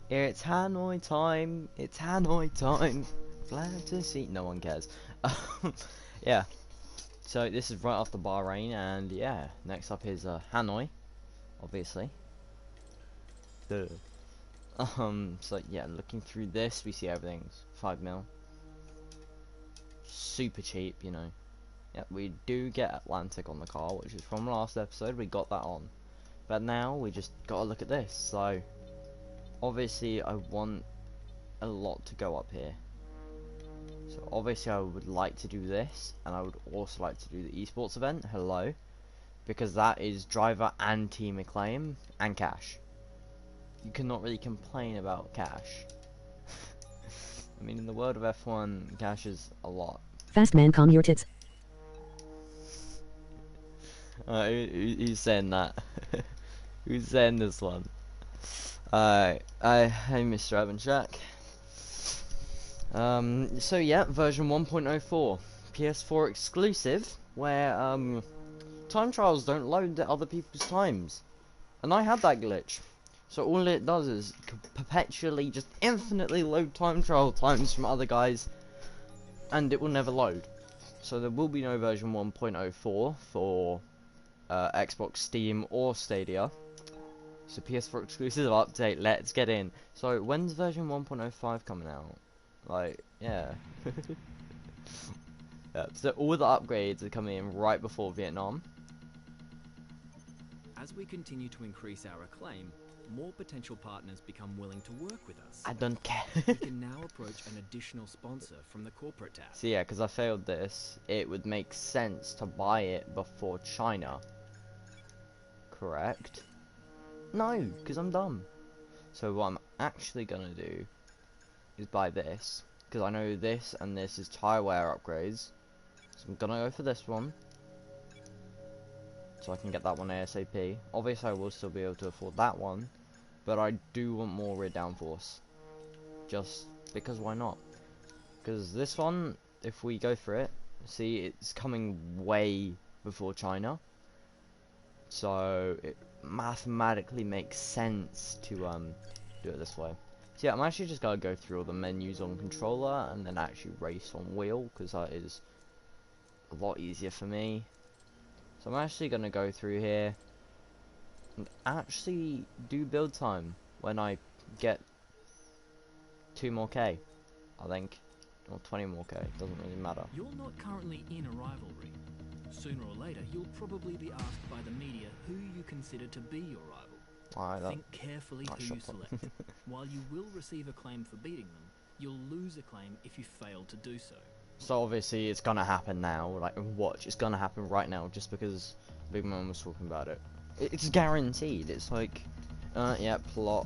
It's Hanoi time. It's Hanoi time. Glad to see. No one cares. Yeah. So this is right after Bahrain, and yeah, next up is Hanoi, obviously. Duh. So yeah, looking through this, we see everything's 5 mil. Super cheap, you know. Yeah, we do get Atlantic on the car, which is from last episode. We got that on, but now we just gotta look at this. So obviously, I want a lot to go up here. So obviously I would like to do this, and I would also like to do the esports event, hello, because that is driver and team acclaim, and cash. You cannot really complain about cash. I mean, in the world of F1, cash is a lot. Fast man, calm your tits. Who's saying that? Who's saying this one? Hey Mr. Evanchak. So yeah, version 1.04, PS4 exclusive, where time trials don't load at other people's times, and I had that glitch. So all it does is perpetually, just infinitely load time trial times from other guys, and it will never load. So there will be no version 1.04 for Xbox, Steam, or Stadia. So PS4 exclusive update, let's get in. So when's version 1.05 coming out? Like, yeah. Yeah, so all the upgrades are coming in right before Vietnam. As we continue to increase our acclaim, more potential partners become willing to work with us. I don't care. We can now approach an additional sponsor from the corporate tab. So yeah, because I failed this, it would make sense to buy it before China. Correct? No, because I'm dumb. So what I'm actually gonna do is buy this, because I know this and this is tire wear upgrades. So I'm gonna go for this one, so I can get that one ASAP. Obviously I will still be able to afford that one, but I do want more rear downforce. Just because why not? Because this one, if we go for it, see, it's coming way before China, so it mathematically makes sense to do it this way. So yeah, I'm actually just gonna go through all the menus on controller and then actually race on wheel, because that is a lot easier for me. So I'm actually gonna go through here and actually do build time when I get 2 more K, I think, or 20 more K, doesn't really matter. You're not currently in a rivalry. Sooner or later, you'll probably be asked by the media who you consider to be your rival. Think carefully who you select. While you will receive acclaim for beating them, you'll lose acclaim if you fail to do so. So obviously it's gonna happen now, like watch, it's gonna happen right now just because Big Mom was talking about it. It's guaranteed, it's like, yeah, plot.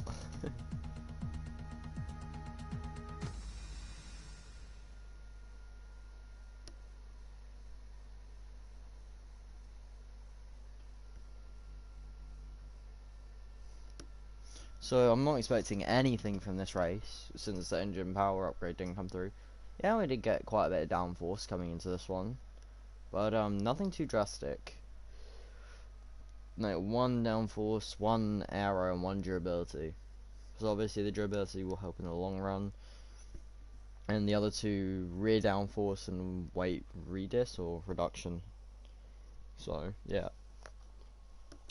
So I'm not expecting anything from this race, since the engine power upgrade didn't come through. Yeah, we did get quite a bit of downforce coming into this one, but nothing too drastic. No, 1 downforce, 1 aero, and 1 durability. So obviously the durability will help in the long run, and the other 2 rear downforce and weight redis or reduction. So yeah,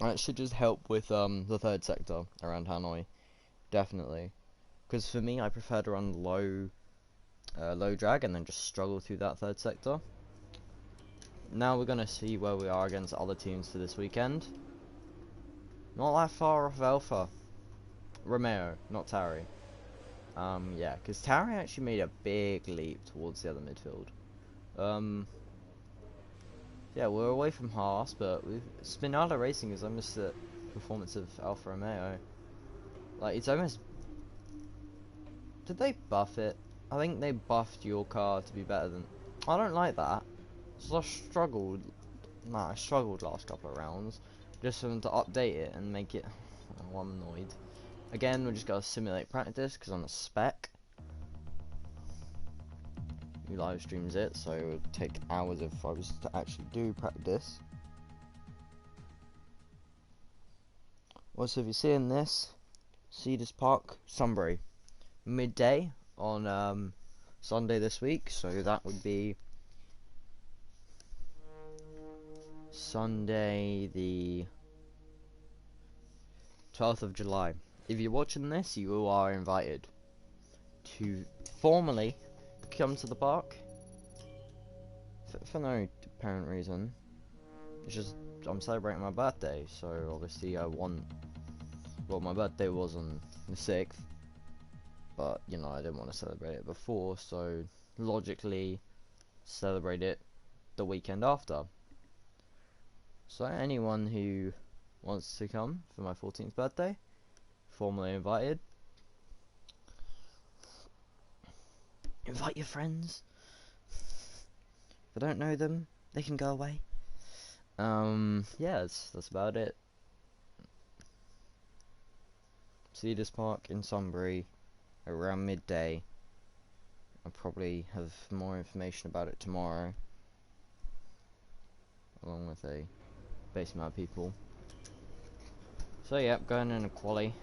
that should just help with the third sector around Hanoi, definitely. Because for me, I prefer to run low drag and then just struggle through that third sector. Now we're gonna see where we are against other teams for this weekend. Not that far off Alpha Romeo, not Tarry. Yeah, because Tarry actually made a big leap towards the other midfield. Yeah, we're away from Haas, but Spinada Racing is almost the performance of Alfa Romeo. Like, it's almost... Did they buff it? I think they buffed your car to be better than... I don't like that. So I struggled... Nah, I struggled last couple of rounds. Just for them to update it and make it... Oh, I'm annoyed. Again, we just gotta simulate practice, because I'm a spec. Who live streams it, so it would take hours if I was to actually do practice. Also, if you're seeing this, Cedars Park, Sunbury, midday on Sunday this week, so that would be Sunday the 12th of July. If you're watching this, you are invited to formally come to the park for no apparent reason. It's just I'm celebrating my birthday, so obviously well, my birthday was on the 6th, but you know, I didn't want to celebrate it before, so logically celebrate it the weekend after. So anyone who wants to come for my 14th birthday, formally invited. Invite your friends. If I don't know them, they can go away. Yeah, that's about it. Cedars Park in Sunbury, around midday. I'll probably have more information about it tomorrow, along with a base amount of people. So yeah, going in a quali.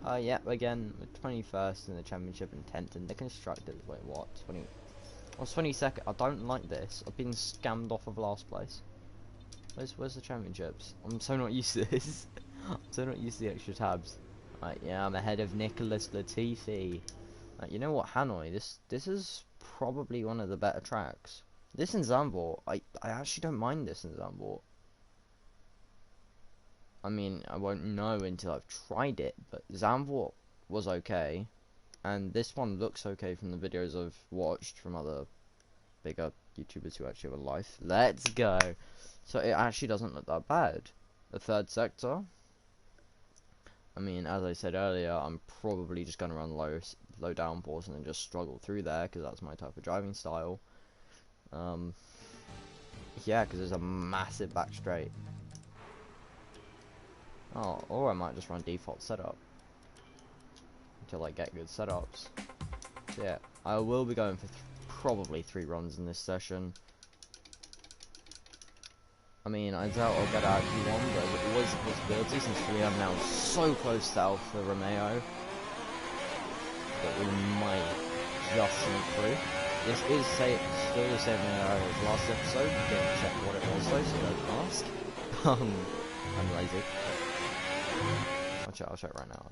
Yep, again, the 21st in the championship in 10th in the constructors. Wait, what? I was 22nd. I don't like this. I've been scammed off of last place. Where's the championships? I'm so not used to this. I'm so not used to the extra tabs. Right, yeah, I'm ahead of Nicholas Latifi. You know what, Hannoi? This is probably one of the better tracks. This in Zandvoort, I actually don't mind this in Zandvoort. I mean, I won't know until I've tried it, but Zandvoort was okay, and this one looks okay from the videos I've watched from other bigger YouTubers who actually have a life. Let's go! So it actually doesn't look that bad. The third sector, I mean, as I said earlier, I'm probably just going to run low downforce and then just struggle through there, because that's my type of driving style. Yeah, because there's a massive back straight. Oh, or I might just run default setup until I get good setups. So yeah, I will be going for probably 3 runs in this session. I mean, I doubt I'll get out Q1, but there's always a possibility since we are now so close to Alfa Romeo that we might just sneak through. This is still the same as last episode. Didn't check what it was though, so don't ask. I'm lazy. I'll check right now.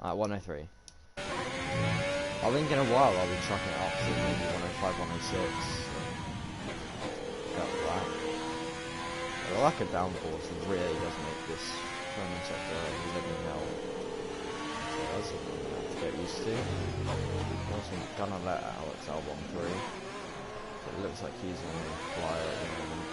Alright, 103. I think in a while I'll be trucking it up to maybe 105, 106. Got that. The lack of downforce really does make this promo sector a living hell. So that's something I'm going to have to get used to. Also, I'm gonna let Alex Albon through. So it looks like he's on the flyer at the moment.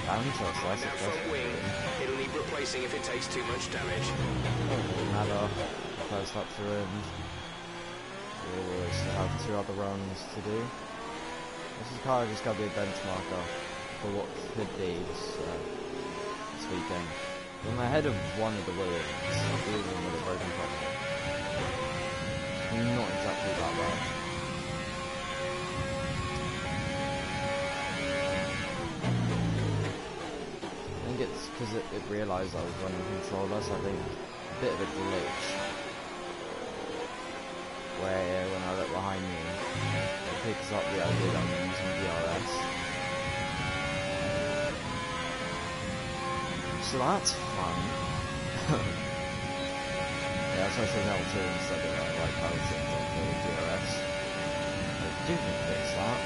Front wing. It'll need replacing if it takes too much damage. Doesn't matter. First lap through and we always have 2 other runs to do. This is kind of just going to be a benchmarker for what could be this weekend. I'm ahead of one of the Williams, I believe one with a broken problem. Not exactly that bad. I think it's because it realised I was running controller, so I think a bit of a glitch. Where when I look behind me, it picks up the idea that I'm using DRS. So that's fun. Yeah, that's why I said L2 instead of like piloting for DRS. I do think fix that.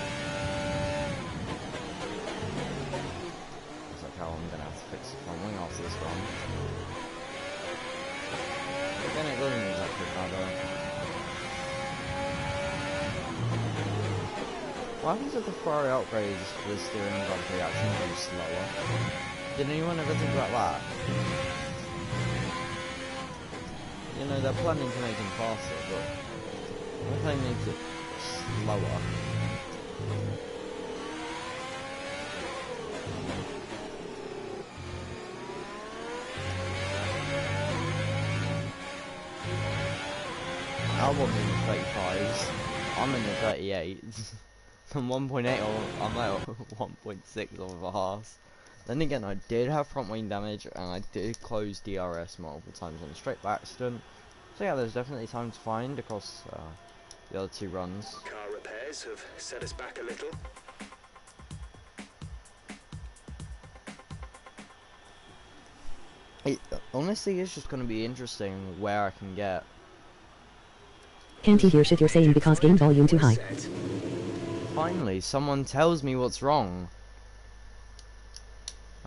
Looks like how I'm gonna have to fix the front wing after this one. But then it doesn't exactly matter. What happens if the Ferrari upgrades for the steering Grand Prix actually move slower? Did anyone ever think about that? You know, they're planning to make him faster, but what if they make it slower? Albon's in the 35s, I'm in the 38s. From 1.8 I'm like 1.6 of a Haas. Then again, I did have front wing damage, and I did close DRS multiple times on the straight by accident. So yeah, there's definitely time to find across the other 2 runs. Car repairs have set us back a little. It honestly is just going to be interesting where I can get. Can't you hear shit you're saying because game volume too high? Finally, someone tells me what's wrong.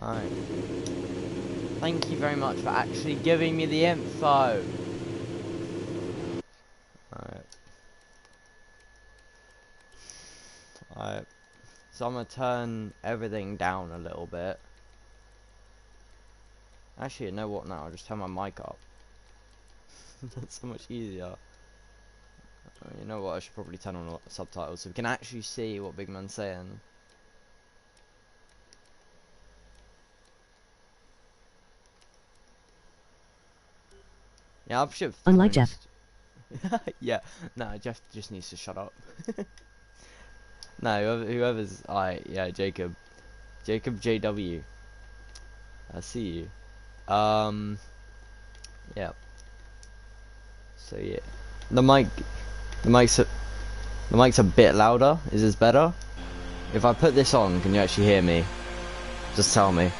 Alright. Thank you very much for actually giving me the info. Alright. Alright. So I'm gonna turn everything down a little bit. Actually, you know what now? I'll just turn my mic up. That's so much easier. You know what? I should probably turn on subtitles so we can actually see what Big Man's saying. Yeah, I should. Unlike Jeff. Yeah, no, Jeff just needs to shut up. No, whoever's. Alright, yeah, Jacob. Jacob JW. I see you. Yeah. So yeah, the mic's a bit louder. Is this better? If I put this on, can you actually hear me? Just tell me.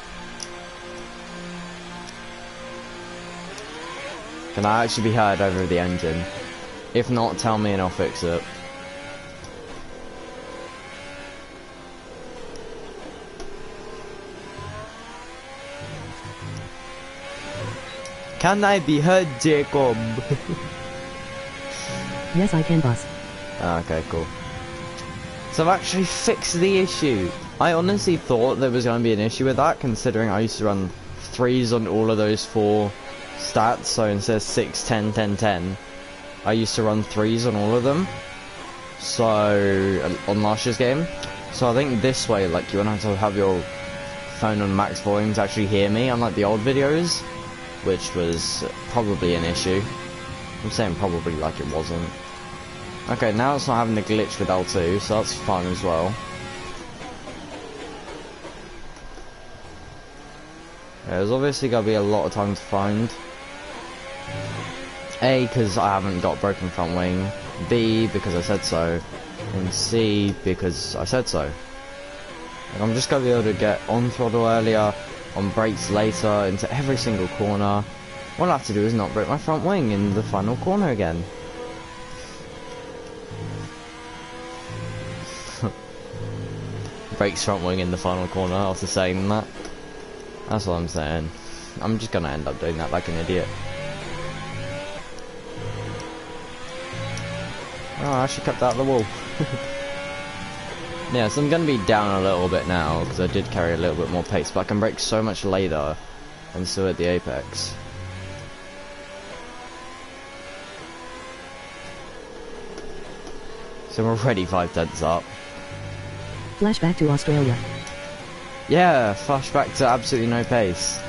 Can I actually be heard over the engine? If not, tell me and I'll fix it. Can I be heard, Jacob? Yes, I can, boss. Okay, cool. So I've actually fixed the issue. I honestly thought there was going to be an issue with that, considering I used to run 3s on all of those 4 stats. So instead of 6, 10, 10, 10, I used to run 3s on all of them. So on last year's game. So I think this way, like, you won't have to have your phone on max volume to actually hear me, unlike the old videos, which was probably an issue. I'm saying probably like it wasn't. Okay, now it's not having the glitch with L2, so that's fun as well. Yeah, there's obviously going to be a lot of time to find. A, because I haven't got broken front wing. B, because I said so. And C, because I said so. And I'm just going to be able to get on throttle earlier, on brakes later, into every single corner. All I have to do is not break my front wing in the final corner again. Brakes front wing in the final corner after saying that. That's what I'm saying. I'm just gonna end up doing that like an idiot. Oh, I actually cut out the wall. Yeah, so I'm gonna be down a little bit now because I did carry a little bit more pace, but I can brake so much later and still at the apex. So I'm already 5/10 up. Flashback to Australia. Yeah, flashback to absolutely no pace.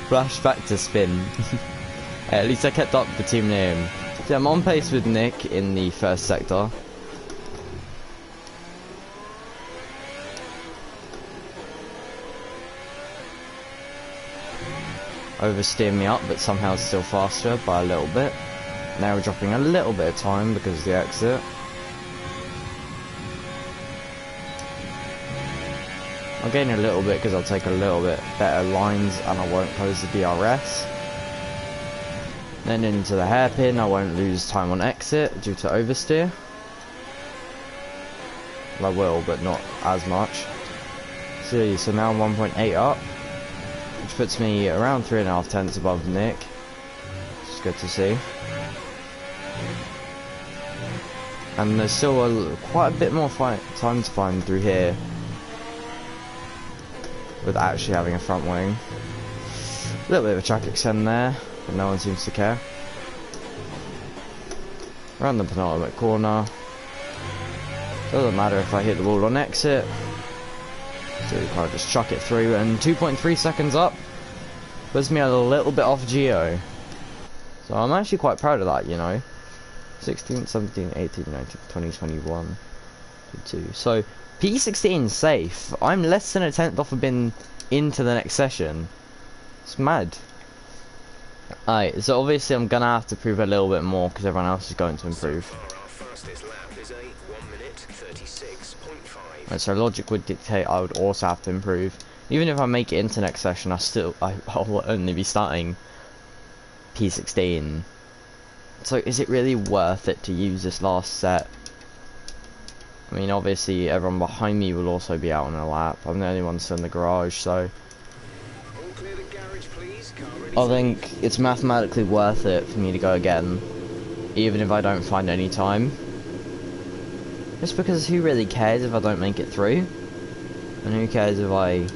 Flashback to spin. Hey, at least I kept up the team name. So I'm on pace with Nick in the first sector. Oversteer me up, but somehow still faster by a little bit. Now we're dropping a little bit of time because of the exit. I'll gain a little bit because I'll take a little bit better lines and I won't close the DRS. Then into the hairpin, I won't lose time on exit due to oversteer. Well, I will, but not as much. See, so now I'm 1.8 up, which puts me around 3.5 tenths above Nick. It's good to see. And there's still quite a bit more time to find through here with actually having a front wing. A little bit of a track extend there, but no one seems to care. Around the penultimate corner. Doesn't matter if I hit the wall on exit. So you can't just chuck it through, and 2.3 seconds up puts me a little bit off Geo. So I'm actually quite proud of that, you know. 16th, 17th, 18th, 19th, 20, 21. 2. So P16 safe. I'm less than a tenth off of being into the next session. It's mad. Alright, so obviously I'm gonna have to prove a little bit more because everyone else is going to improve. Right, so logic would dictate I would also have to improve. Even if I make it into next session, I'll only be starting P16. So is it really worth it to use this last set? I mean, obviously everyone behind me will also be out on a lap. I'm the only one still in the garage, so I think it's mathematically worth it for me to go again, even if I don't find any time. Just because who really cares if I don't make it through? And who cares if I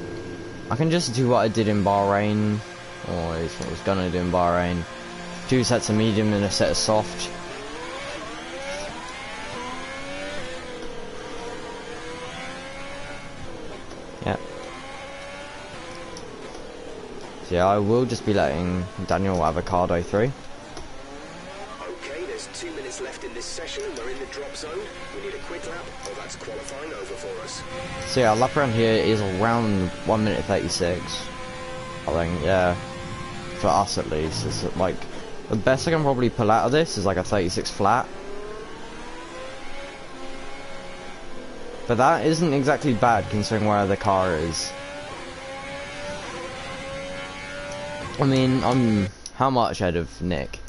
can just do what I did in Bahrain, or is what I was gonna do in Bahrain. 2 sets of medium and a set of soft. Yeah. So yeah, I will just be letting Daniel Avocado through. Okay, there's 2 minutes left in this session and we're in the drop zone. We need a quick lap, or that's qualifying over for us. So yeah, lap around here is around 1 minute 36. I think, yeah. For us at least. It's like, the best I can probably pull out of this is like a 36 flat. But that isn't exactly bad considering where the car is. I mean, I'm how much ahead of Nick?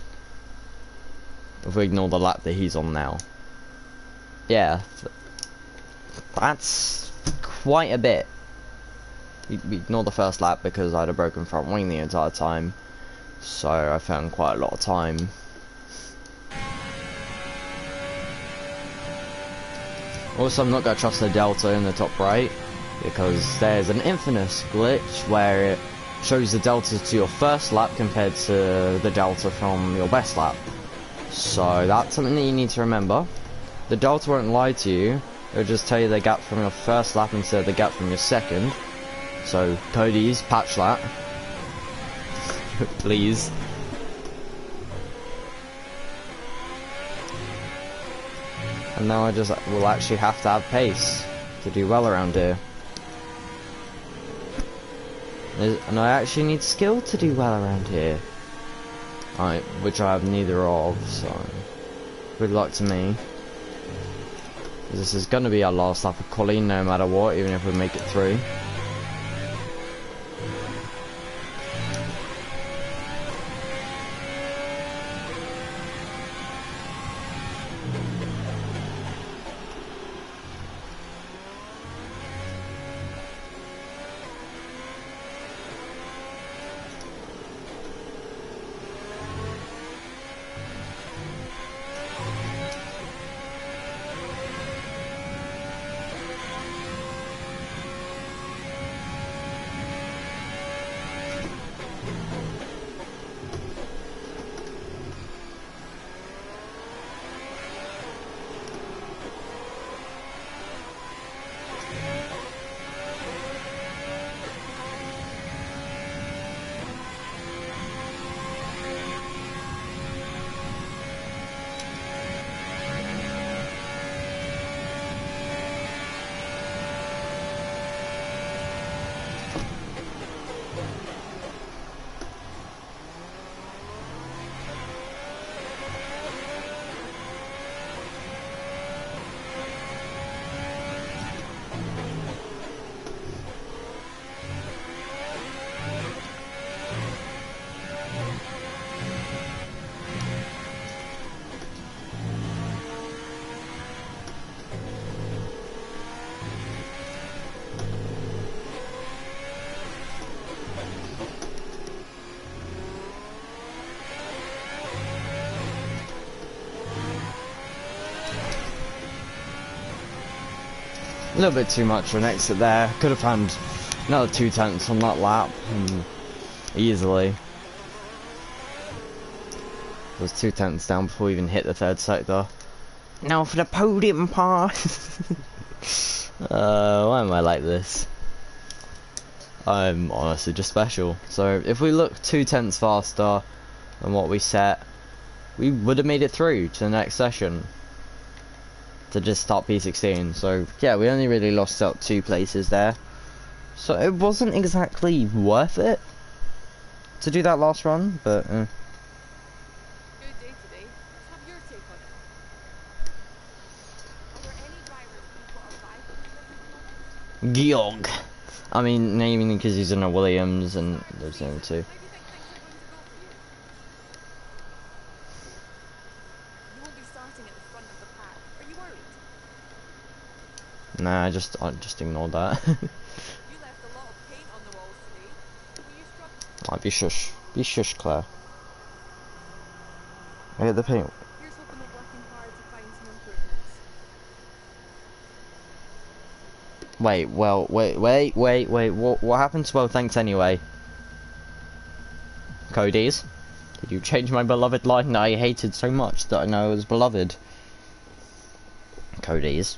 If we ignore the lap that he's on now. Yeah. That's quite a bit. We ignore the first lap because I had a broken front wing the entire time. So I found quite a lot of time. Also, I'm not going to trust the delta in the top right, because there's an infamous glitch where it shows the delta to your first lap compared to the delta from your best lap. So that's something that you need to remember. The delta won't lie to you, it'll just tell you the gap from your first lap instead of the gap from your second. So Cody's, patch that. Please. And now I just will actually have to have pace to do well around here. And I actually need skill to do well around here. Which I have neither of, so good luck to me. This is going to be our last lap of Colleen no matter what, even if we make it through. A little bit too much for an exit there. Could have found another 2 tenths on that lap. Easily. It was 2 tenths down before we even hit the third sector. Now for the podium pass. Why am I like this? I'm honestly just special. So if we look 2 tenths faster than what we set, we would have made it through to the next session. to just start P16. So yeah, we only really lost out 2 places there. So it wasn't exactly worth it to do that last run, but Good day today. Let's have your take on it. Are there any drivers that you've got a vibe with at the moment? Georg. I mean, naming because he's in a Williams and Start of the there's the other season. 2. How do you think things are going to go for you? You won't be starting at the front of the pack. Are you worried? Nah, I just ignored that. You left a lot of paint on the walls today. Will you struggle? Might be shush. Be shush, Claire. I get the paint. Here's hoping they're working hard to find some improvements. Wait, well, what happened to well thanks anyway? Cody's? Did you change my beloved line that I hated so much that I know it was beloved? Cody's?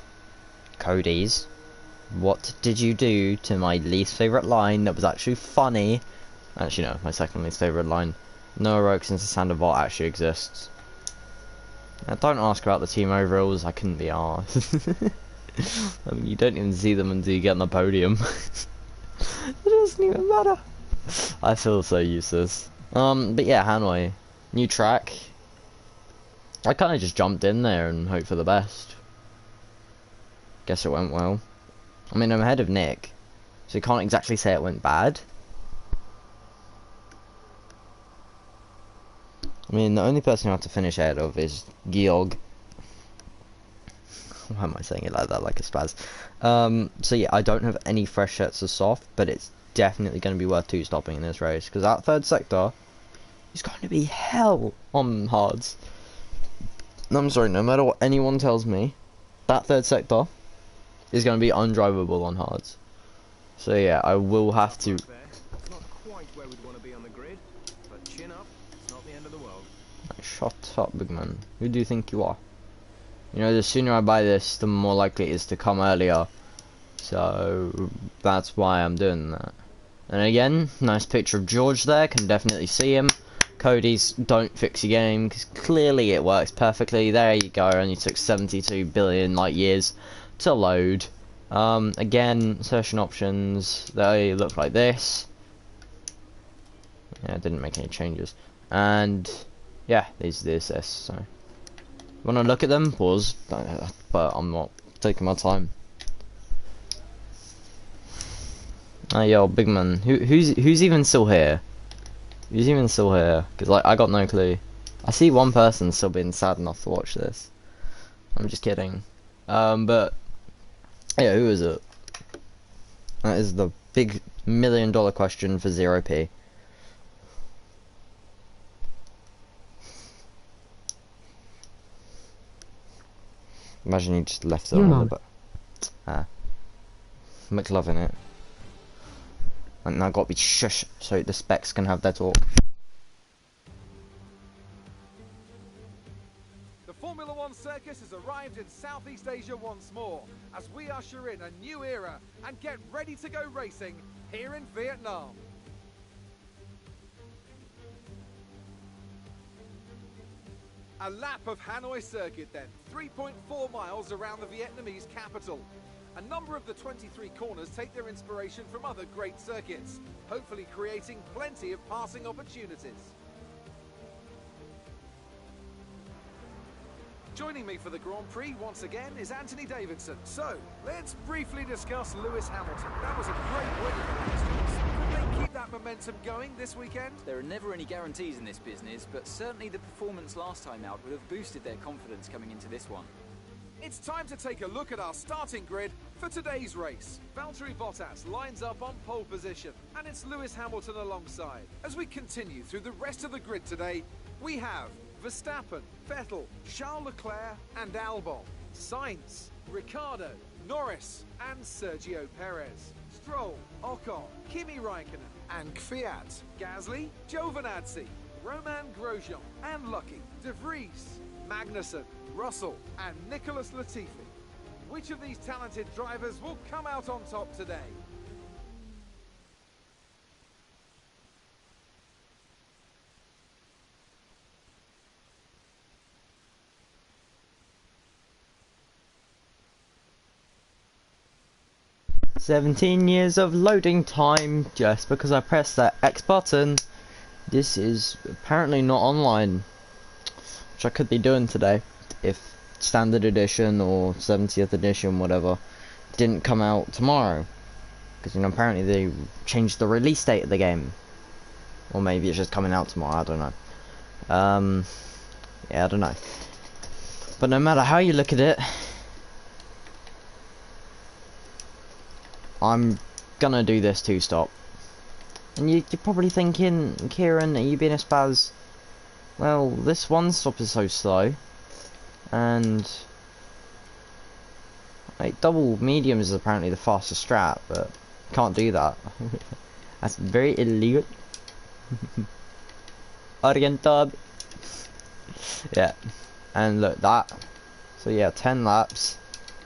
What did you do to my least favourite line that was actually funny? Actually no, my second least favourite line. No Rogue since the Sander bot actually exists. Now don't ask about the team overalls, I couldn't be arsed. I mean, you don't even see them until you get on the podium. It doesn't even matter. I feel so useless. But yeah, Hannoi. New track. I kind of just jumped in there and hoped for the best. Guess it went well. I mean, I'm ahead of Nick, so you can't exactly say it went bad. I mean, the only person I have to finish ahead of is Georg. Why am I saying it like that, like a spaz? So yeah, I don't have any fresh sets of soft, but it's definitely going to be worth 2-stopping in this race, because that third sector is going to be hell on hards. I'm sorry, no matter what anyone tells me, that third sector is going to be undrivable on hards. So yeah, I will have to... It's not quite where we'd want to be on the grid, but chin up, it's not the end of the world. Shut up, big man. Who do you think you are? You know, the sooner I buy this, the more likely it is to come earlier. So, that's why I'm doing that. And again, nice picture of George there, can definitely see him. Cody's don't fix your game, because clearly it works perfectly. There you go, only took 72 billion light years to load. Again, insertion options, they look like this. Yeah, I didn't make any changes. And, yeah, these are the assists, so... When I look at them, pause, but I'm not taking my time. Oh, yo, big man, who's even still here? Who's even still here? Because like I got no clue. I see one person still being sad enough to watch this. I'm just kidding. But yeah, who is it? That is the big $1 million question for 0p. Imagine you just left it on the butt. McLovin it. And now gotta be shush so the specs can have their talk. The Formula One circus has arrived in Southeast Asia once more as we usher in a new era and get ready to go racing here in Vietnam. A lap of Hannoi circuit then, 3.4 miles around the Vietnamese capital. A number of the 23 corners take their inspiration from other great circuits, hopefully creating plenty of passing opportunities. Joining me for the Grand Prix once again is Anthony Davidson. So, let's briefly discuss Lewis Hamilton. That was a great win for the Astros. Could they keep that momentum going this weekend? There are never any guarantees in this business, but certainly the performance last time out would have boosted their confidence coming into this one. It's time to take a look at our starting grid for today's race. Valtteri Bottas lines up on pole position, and it's Lewis Hamilton alongside. As we continue through the rest of the grid today, we have Verstappen, Vettel, Charles Leclerc and Albon, Sainz, Ricciardo, Norris and Sergio Perez, Stroll, Ocon, Kimi Raikkonen and Kvyat, Gasly, Giovinazzi, Roman Grosjean and Lucky, De Vries, Magnussen, Russell and Nicholas Latifi. Which of these talented drivers will come out on top today? 17 years of loading time just because I pressed that X button. This is apparently not online, which I could be doing today if standard edition or 70th edition, whatever, didn't come out tomorrow. Because, you know, apparently they changed the release date of the game. Or maybe it's just coming out tomorrow, I don't know. Yeah, I don't know. But no matter how you look at it, I'm gonna do this 2-stop. And you're probably thinking, Kieran, are you being a spaz? Well, this 1-stop is so slow. And like, double medium is apparently the fastest strat, but can't do that. That's very illegal. Orientab. Yeah. And look, that. So yeah, 10 laps.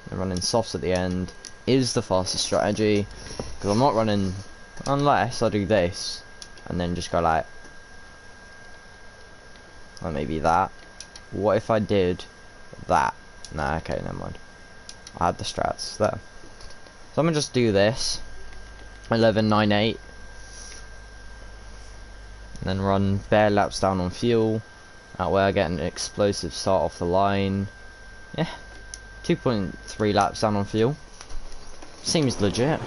And running softs at the end is the fastest strategy. Because I'm not running, unless I do this. And then just go like. Or maybe that. What if I did that? Nah, okay, never mind. I had the strats there. So I'm gonna just do this. 11.98. And then run bare laps down on fuel. That way I get an explosive start off the line. Yeah. 2.3 laps down on fuel. Seems legit.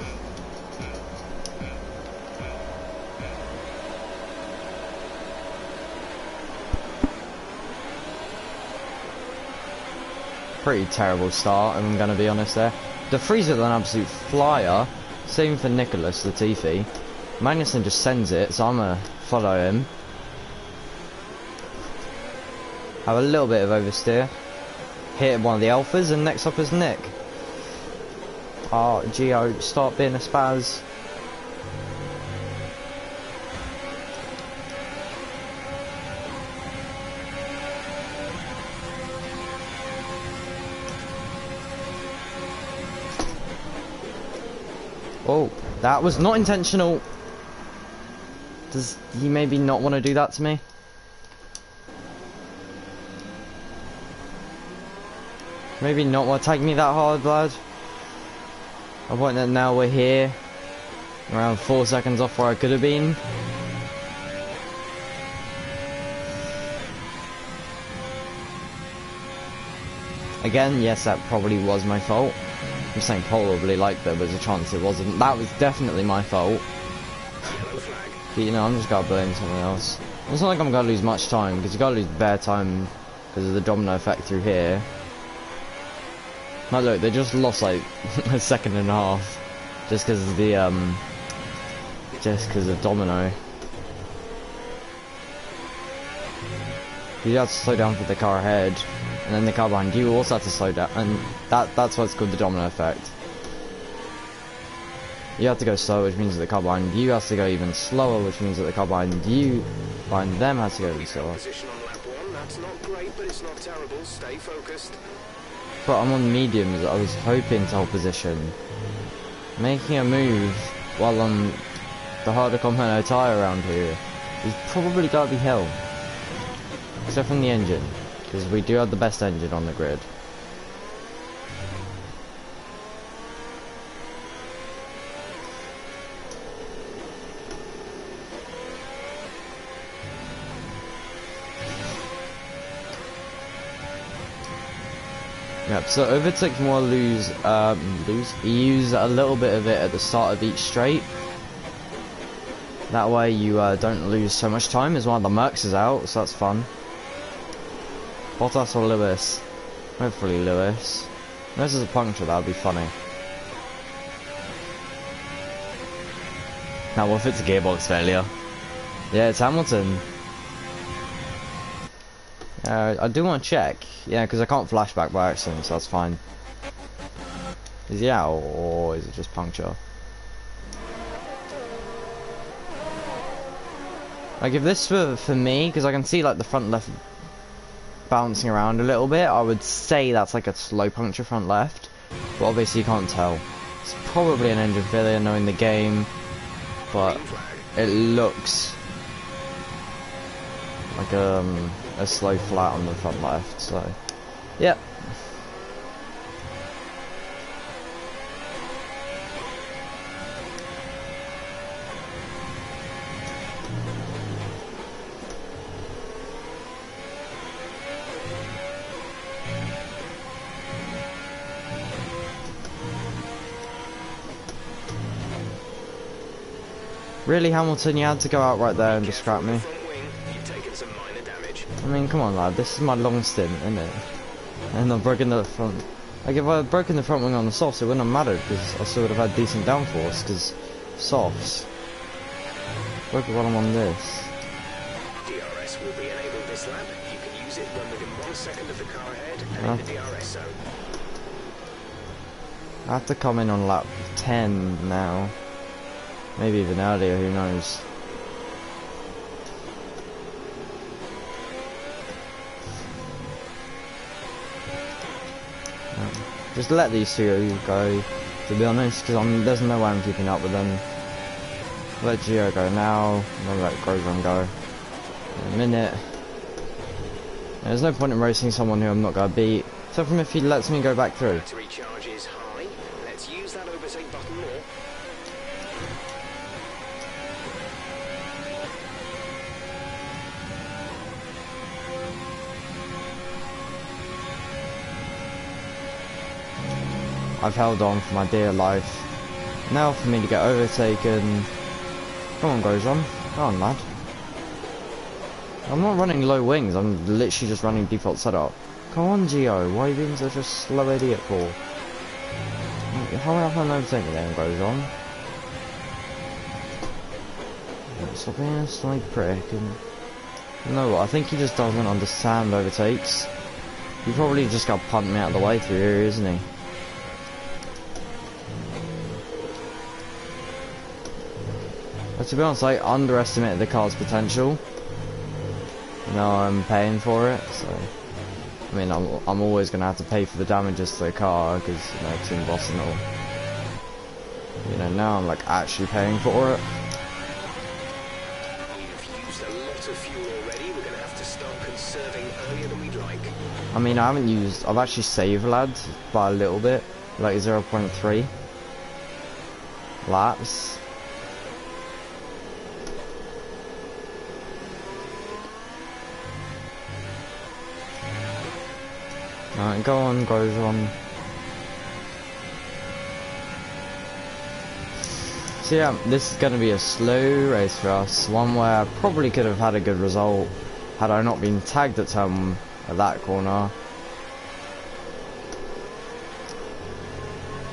Pretty terrible start, I'm gonna be honest there. De Vries is an absolute flyer. Same for Nicholas Latifi. Magnussen just sends it, so I'm gonna follow him. Have a little bit of oversteer. Hit one of the alphas, and next up is Nick. Oh, Gio, stop being a spaz. Oh, that was not intentional. Does he maybe not want to do that to me? Maybe not want to tag me that hard, lad. I want that now we're here. Around 4 seconds off where I could have been. Again, yes, that probably was my fault. I'm saying probably like there was a chance it wasn't. That was definitely my fault. But, you know, I'm just gonna blame someone else. It's not like I'm gonna lose much time, because you gotta lose bare time because of the domino effect through here. Now look, they just lost like a second and a half just because of the just because of domino. You have to slow down for the car ahead, and then the car behind you also have to slow down, and that's what's called the domino effect. You have to go slow, which means that the car behind you has to go even slower, which means that the car behind them has to go even slower. Position on lap 1, that's not great, but it's not terrible. Stay focused. But I'm on mediums, I was hoping to hold position. Making a move while on the harder Hannoi tyre around here is probably gotta be hell. Except from the engine, because we do have the best engine on the grid. Yep, so overtakes more use a little bit of it at the start of each straight. That way you don't lose so much time, as one of the Mercs is out, so that's fun. Bottas or Lewis? Hopefully Lewis. Unless there's a puncture, that would be funny. Now what if it's a gearbox failure? Yeah, it's Hamilton. I do want to check. Yeah, because I can't flashback by accident, so that's fine. Is he out, or is it just puncture? Like, if this were for me, because I can see like the front left bouncing around a little bit, I would say that's like a slow puncture front left, but obviously you can't tell. It's probably an engine failure knowing the game, but it looks like a slow flat on the front left, so yeah. Really, Hamilton, you had to go out right there and just scrap me. You've taken some minor damage. I mean, come on, lad. This is my long stint, isn't it? And I've broken the front. Like, if I had broken the front wing on the softs, it wouldn't have mattered, because I still would have had decent downforce, because softs. Broke it while I'm on this. DRS will be enabled this lap. You can use it when within 1 second of the car ahead and in the DRS zone. I have to come in on lap 10 now. Maybe even earlier, who knows. Just let these two go, to be honest, because there's no way I'm keeping up with them. Let Gio go now, and I'll let Grosjean go in a minute. There's no point in racing someone who I'm not going to beat, except from if he lets me go back through. Battery charge is high. Let's use that overtake button more. I've held on for my dear life. Now for me to get overtaken. Come on, Grosjean. Come on, lad. I'm not running low wings, I'm literally just running default setup. Come on, Gio, why are you being such a slow idiot for? Hurry up and overtake me then, Grosjean. Stop being a slight prick. And you know what, I think he just doesn't understand overtakes. He probably just got pumped me out of the way through here, isn't he? But to be honest, I underestimated the car's potential. Now I'm paying for it, so I mean I'm always gonna have to pay for the damages to the car because you know Team Boss and all. You know, now I'm like actually paying for it. You've used a lot of fuel already. We're gonna have to start conserving earlier than we'd like. I mean, I've actually saved, lads, by a little bit, like 0.3 laps. Alright, go on, Grosjean. So yeah, this is going to be a slow race for us. One where I probably could have had a good result had I not been tagged at that corner.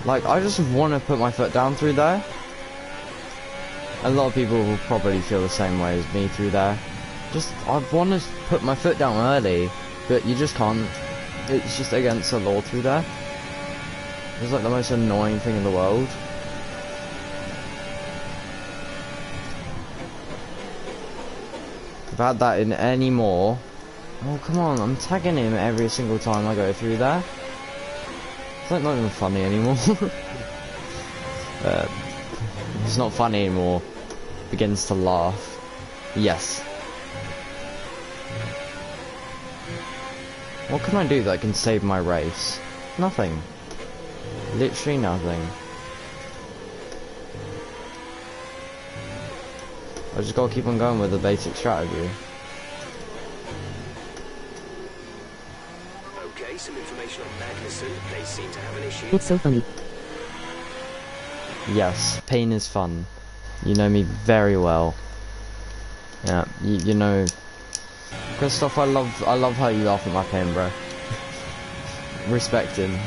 Like, I just want to put my foot down through there. A lot of people will probably feel the same way as me through there. I want to put my foot down early, but you just can't. It's just against the law through there. It's like the most annoying thing in the world. If I had that in any more... Oh, come on, I'm tagging him every single time I go through there. It's like not even funny anymore. It's not funny anymore. Begins to laugh. Yes. What can I do that can save my race? Nothing. Literally nothing. I just gotta keep on going with the basic strategy. Okay, some information on Magnussen. They seem to have an issue. It's so funny. Yes, pain is fun. You know me very well. Yeah, you know... Christoph, I love how you laugh at my pain, bro. Respect him.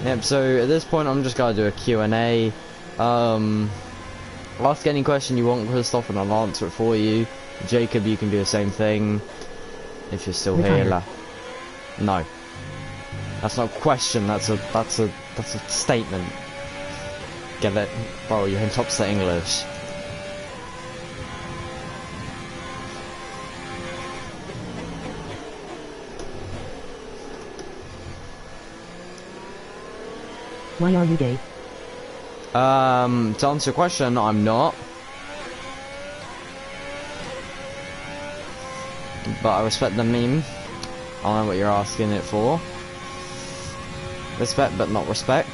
Yep, so at this point I'm just gonna do a Q&A. Ask any question you want, Christoph, and I'll answer it for you. Jacob, you can do the same thing. If you're still here, no. That's not a question, that's a statement. Get it? Bro, you're in top state English. Why are you gay? To answer your question, I'm not. But I respect the meme. I don't know what you're asking it for. Respect but not respect.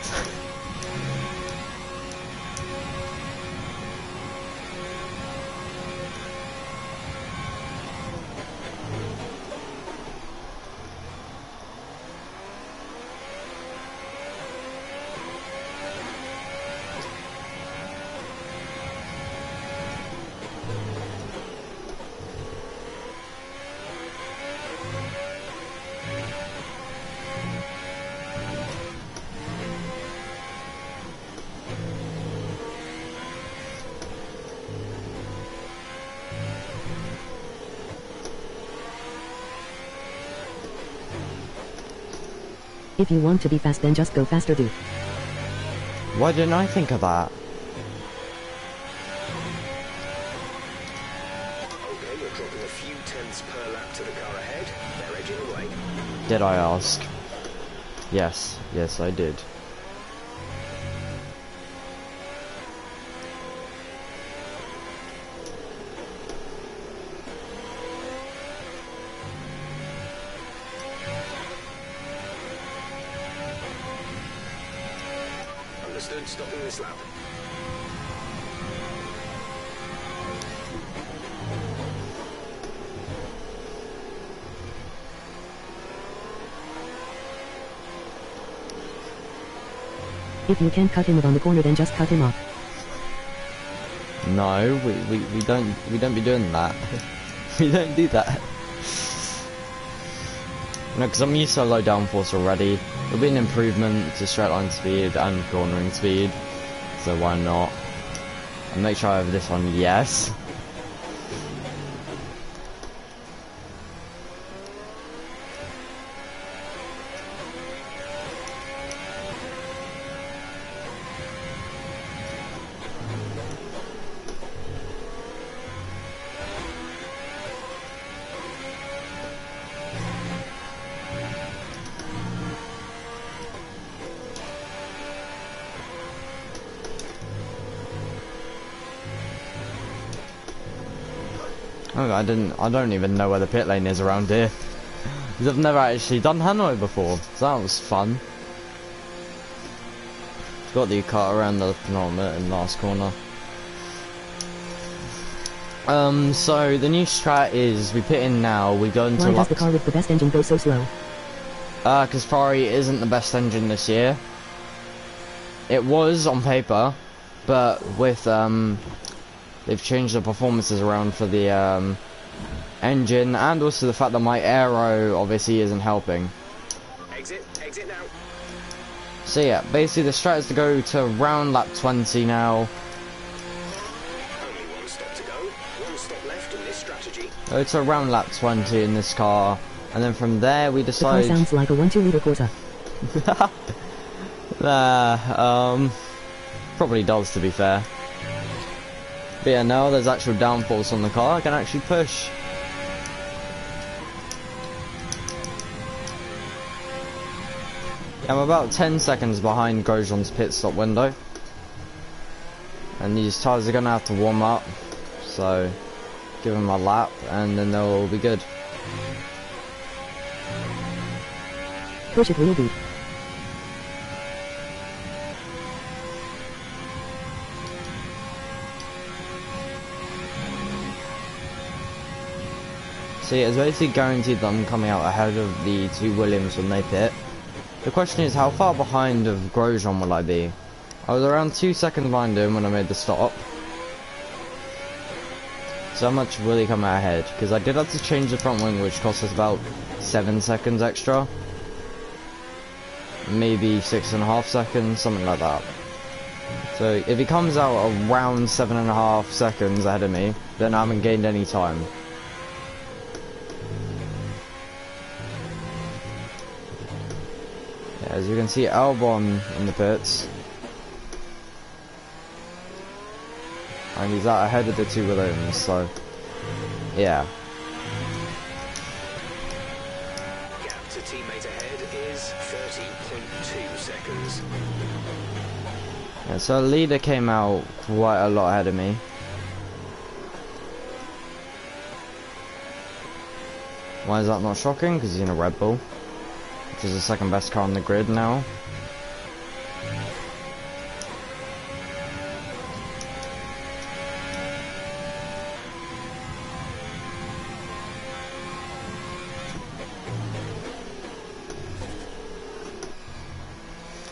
If you want to be fast, then just go faster, dude. Why didn't I think of that? Okay, you're dropping a few tenths per lap to the car ahead. They're edging away. Did I ask? Yes, yes I did. Understood, stopping this lap. If you can't cut him off on the corner, then just cut him off. No, we don't be doing that. We don't do that. No, because I'm used to low downforce already. It'll be an improvement to straight line speed and cornering speed, so why not? And make sure I have this one, yes. Oh, I don't even know where the pit lane is around here. Because I've never actually done Hannoi before, so that was fun. Got the car around the penultimate and last corner. So the new strat is we pit in now, we go into Why does the car with the best engine go so slow? Because Ferrari isn't the best engine this year. It was on paper, but with they've changed the performances around for the engine, and also the fact that my aero obviously isn't helping. Exit now. So yeah, basically the strat is to go to around lap 20 now. Only one stop to go. One stop left in this strategy. Go to around lap 20 in this car, and then from there we decide... The car sounds like a 1.2 liter Corsa. Probably does, to be fair. But yeah, now there's actual downforce on the car, I can actually push. I'm about 10 seconds behind Grosjean's pit stop window. And these tyres are going to have to warm up. So, give them a lap and then they'll all be good. Push it, real deep. See, it's basically guaranteed that I'm coming out ahead of the two Williams when they pit. The question is, how far behind of Grosjean will I be? I was around 2 seconds behind him when I made the stop. So how much will he come out ahead? Because I did have to change the front wing, which cost us about 7 seconds extra. Maybe 6.5 seconds, something like that. So if he comes out around 7.5 seconds ahead of me, then I haven't gained any time. As you can see, Albon in the pits. And he's out ahead of the two Williams, so yeah. Gap to teammate ahead is 30.2 seconds. Yeah, so leader came out quite a lot ahead of me. Why is that not shocking? Because he's in a Red Bull, which is the second best car on the grid now.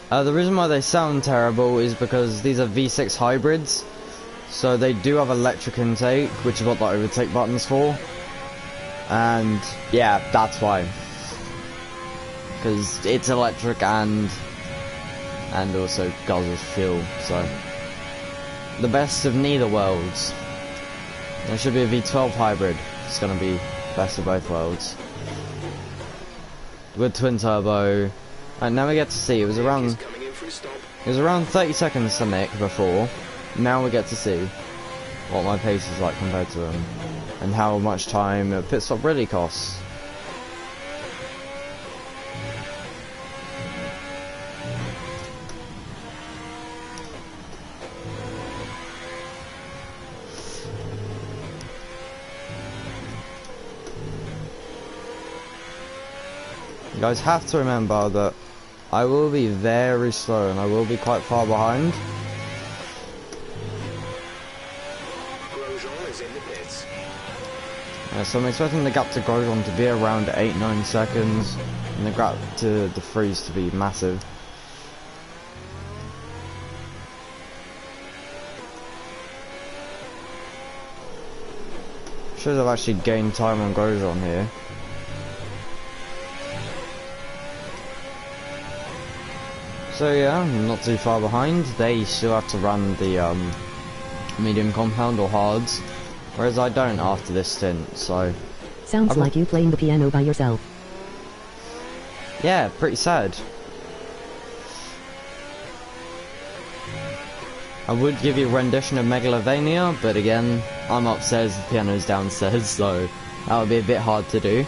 The reason why they sound terrible is because these are V6 hybrids, so they do have electric intake, which is what the overtake button's for. And yeah, that's why. Because it's electric and also guzzles fuel, so the best of neither worlds. There should be a V12 hybrid. It's gonna be best of both worlds with twin turbo, And now we get to see, it was around 30 seconds to Nick before. Now we get to see what my pace is like compared to him, and how much time a pit stop really costs. You guys have to remember that I will be very slow and I will be quite far behind. So I'm expecting the gap to Grosjean to be around 8-9 seconds and the gap to the freeze to be massive. Should have actually gained time on Grosjean here. So yeah, I'm not too far behind. They still have to run the medium compound or hards, whereas I don't after this stint, so... Sounds like you playing the piano by yourself. Yeah, pretty sad. I would give you a rendition of Megalovania, but again, I'm upstairs, the piano's downstairs, so that would be a bit hard to do.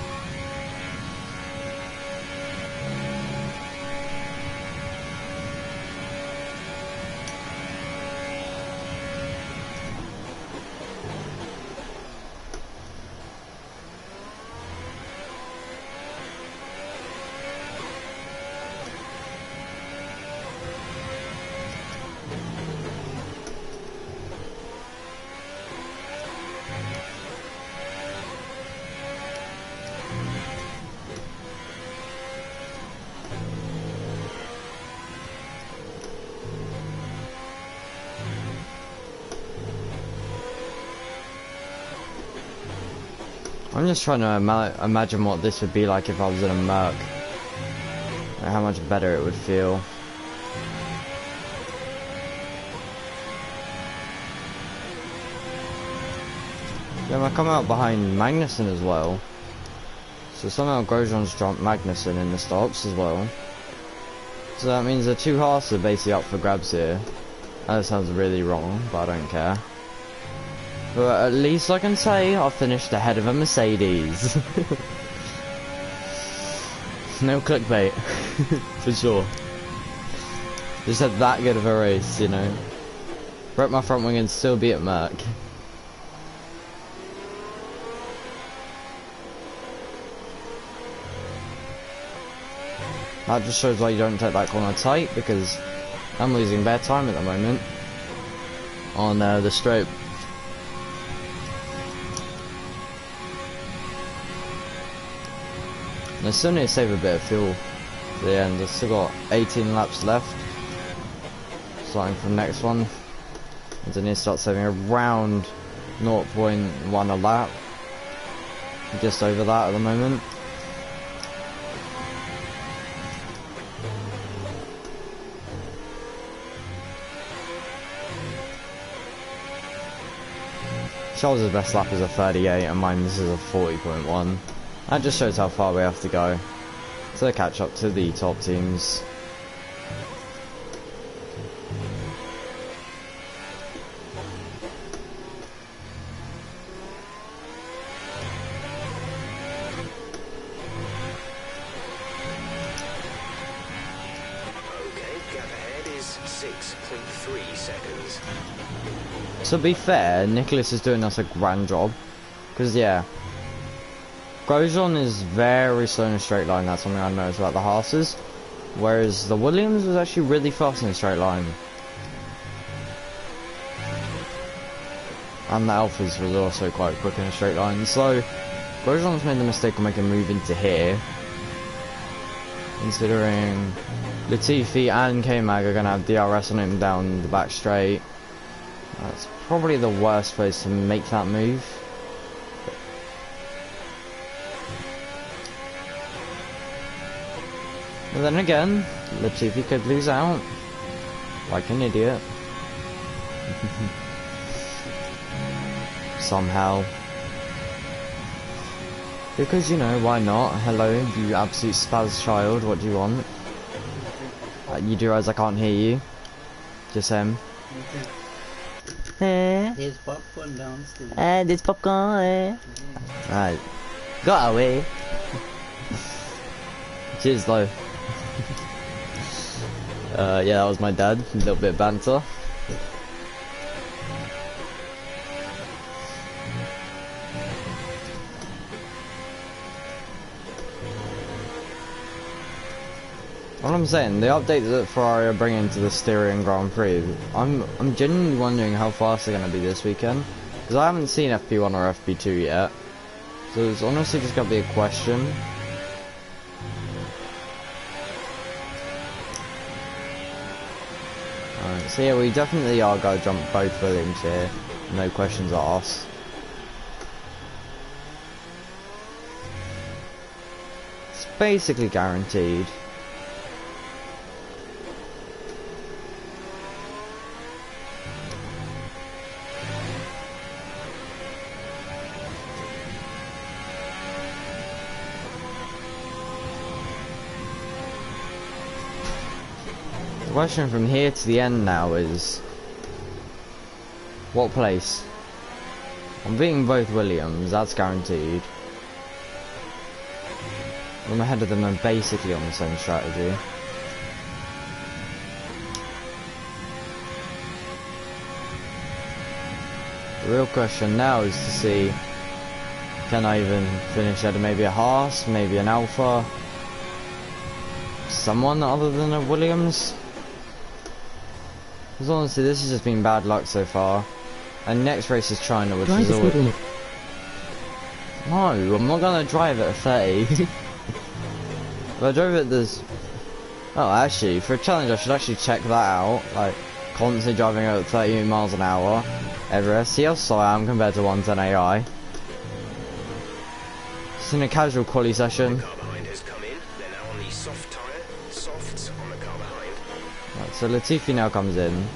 I'm just trying to imagine what this would be like if I was in a Merc. And how much better it would feel. Then I come out behind Magnussen as well. So somehow Grosjean's jumped Magnussen in the stops as well. So that means the two Haas are basically up for grabs here. That sounds really wrong, but I don't care. But at least I can say I finished ahead of a Mercedes. No clickbait, for sure. Just had that good of a race, you know. Broke my front wing and still be at Merc. That just shows why you don't take that corner tight, because I'm losing bare time at the moment on the straight. And I still need to save a bit of fuel for the end. I've still got 18 laps left, starting from the next one. And I need to start saving around 0.1 a lap, just over that at the moment. Charles' best lap is a 38 and mine is a 40.1. That just shows how far we have to go to catch up to the top teams. Okay, gap ahead is 6.3 seconds. To be fair, Nicholas is doing us a grand job, because yeah, Grosjean is very slow in a straight line. That's something I noticed about the Haas's, whereas the Williams was actually really fast in a straight line, and the Alphas was also quite quick in a straight line. So Grosjean's made the mistake of making a move into here, considering Latifi and K-Mag are going to have DRS on him down the back straight. That's probably the worst place to make that move. But then again, Latifi could lose out, like an idiot. Somehow. Because, you know, why not? Hello, you absolute spaz child, what do you want? You do realize I can't hear you? Just him. There's popcorn downstairs. There's popcorn. Right. Got away. Cheers though. Yeah, that was my dad. A little bit of banter. What I'm saying, the updates that Ferrari are bringing to the Styrian Grand Prix, I'm genuinely wondering how fast they're going to be this weekend, because I haven't seen FP1 or FP2 yet, so it's honestly just going to be a question. Alright, so yeah, we definitely are going to jump both Williams here, no questions asked. It's basically guaranteed. The question from here to the end now is, what place? I'm beating both Williams, that's guaranteed. I'm ahead of them and basically on the same strategy. The real question now is to see, can I even finish at maybe a Haas, maybe an Alpha? Someone other than a Williams? Because honestly, this has just been bad luck so far. And next race is China, which is always... No, I'm not gonna drive it at 30. If I drove it this... Oh, actually, for a challenge I should actually check that out. Like, constantly driving at 30 miles an hour everywhere. See how slow I am compared to 110 AI. Just in a casual quali session. The car behind has come in. They're now on the soft tyre. Softs on the car behind. Right, so Latifi now comes in.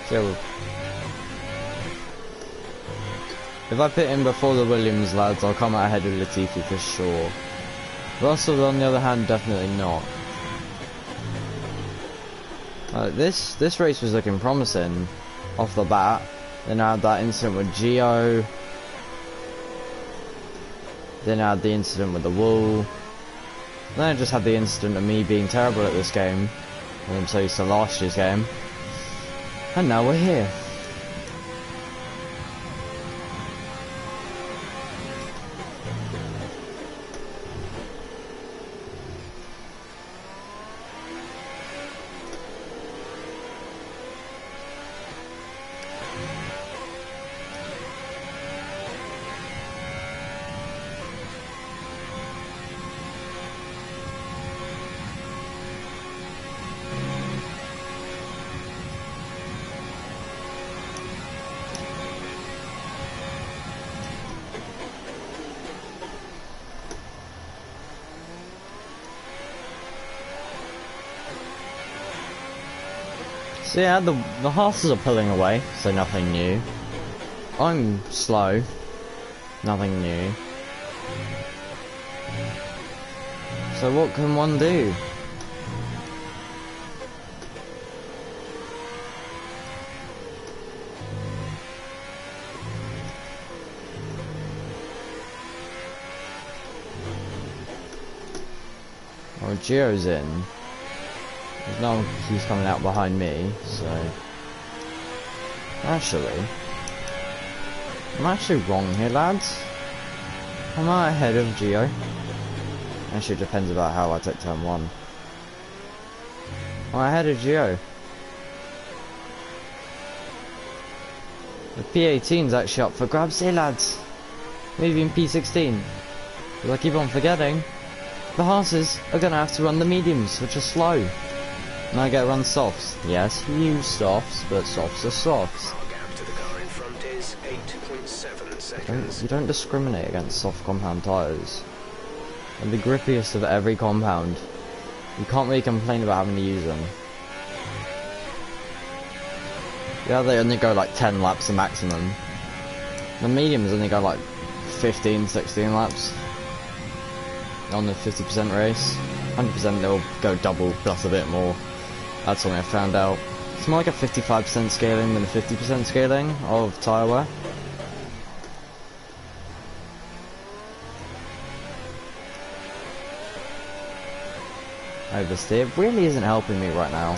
So, if I pit in before the Williams lads, I'll come out ahead of Latifi for sure. Russell, on the other hand, definitely not. This race was looking promising off the bat. Then I had that incident with Gio. Then I had the incident with the wall. Then I just had the incident of me being terrible at this game. And I'm so used to last year's game. And now we're here. So yeah, the horses are pulling away, so nothing new. I'm slow, nothing new. So what can one do? Well, Gio's in. No, he's coming out behind me, so... Actually... I'm actually wrong here, lads. Am I ahead of Gio? Actually, it depends about how I take turn 1. I'm ahead of Gio. The P18's actually up for grabs here, lads. Maybe in P16. Because I keep on forgetting, the horses are going to have to run the mediums, which are slow. And I get to run softs. Yes, you use softs, but softs are softs. Our gap to the car in front is 8.7 seconds. You don't discriminate against soft compound tyres. They're the grippiest of every compound. You can't really complain about having to use them. Yeah, they only go like 10 laps the maximum. The mediums only go like 15, 16 laps. on the 50% race. 100% they'll go double plus a bit more. That's something I found out. It's more like a 55% scaling than a 50% scaling of tyre wear. Oversteer really isn't helping me right now.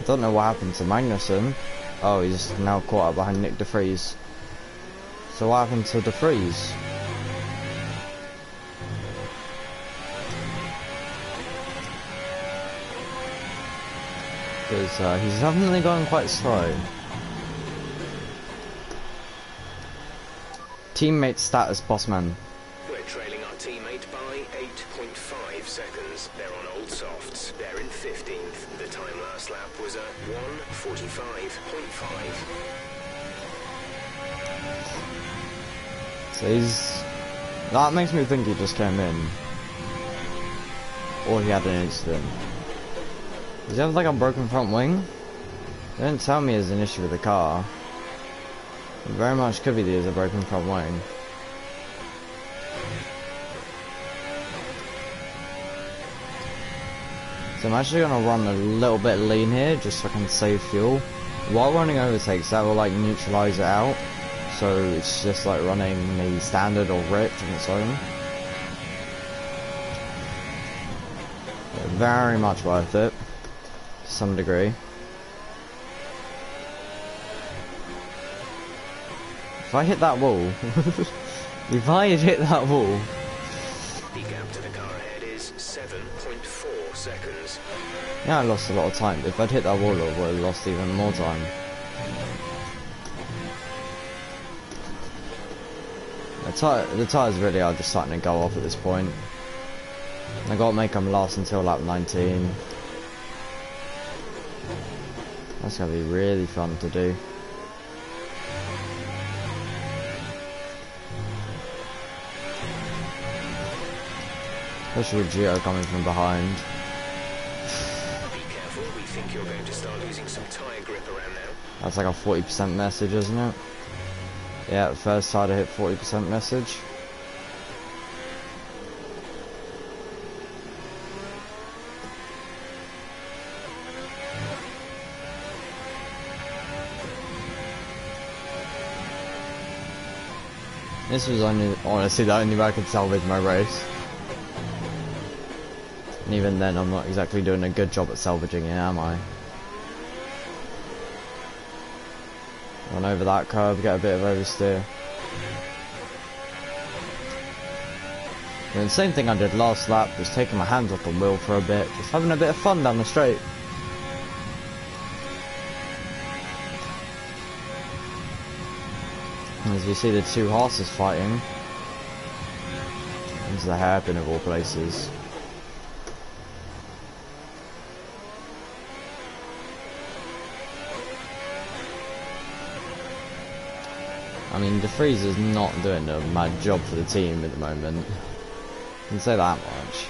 Don't know what happened to Magnussen. Oh, he's now caught up behind Nick de Vries. So what happened to de Vries? Because he's definitely going quite slow. Teammate status, Bossman. We're trailing our teammate by 8.5 seconds. They're on old softs. They're in 15th. The time last lap was a 1:45.5. So that makes me think he just came in. Or he had an incident. Does he have like a broken front wing? They didn't tell me there's an issue with the car. It very much could be there's a broken front wing. So I'm actually going to run a little bit lean here just so I can save fuel. While running overtakes, that will like neutralize it out. So it's just like running maybe standard or ripped on its own. But very much worth it. To some degree. If I hit that wall, if I had hit that wall, The gap to the car ahead is 7.4 seconds. yeah, I lost a lot of time. If I'd hit that wall, I would have lost even more time. The tyres really are just starting to go off at this point. I got to make them last until lap 19. That's going to be really fun to do. Especially with Gio coming from behind. Be careful, we think you're going to start losing some tyre grip around now. That's like a 40% message, isn't it? Yeah, first side I hit 40% message. This was honestly the only way I could salvage my race. And even then, I'm not exactly doing a good job at salvaging it, am I? Run over that curb, get a bit of oversteer. And the same thing I did last lap, just taking my hands off the wheel for a bit, just having a bit of fun down the straight. As we see the two horses fighting. This is the hairpin of all places. I mean, de Vries is not doing a mad job for the team at the moment. I can say that much.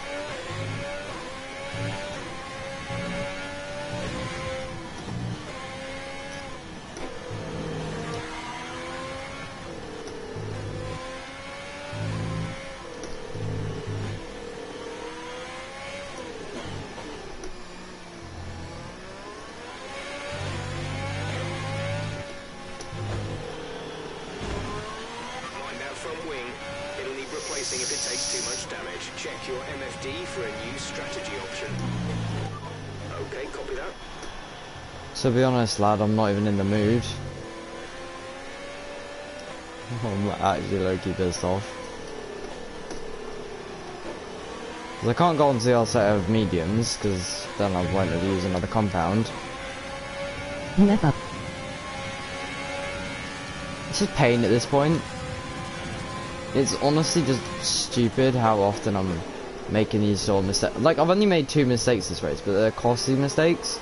If it takes too much damage, check your MFD for a new strategy option. Okay, copy that. To be honest, lad, I'm not even in the mood. I'm actually low-key pissed off. I can't go onto the other set of mediums, because then I won't have to use another compound. Never. It's just pain at this point. It's honestly just stupid how often I'm making these sort of mistakes. Like, I've only made 2 mistakes this race, but they're costly mistakes.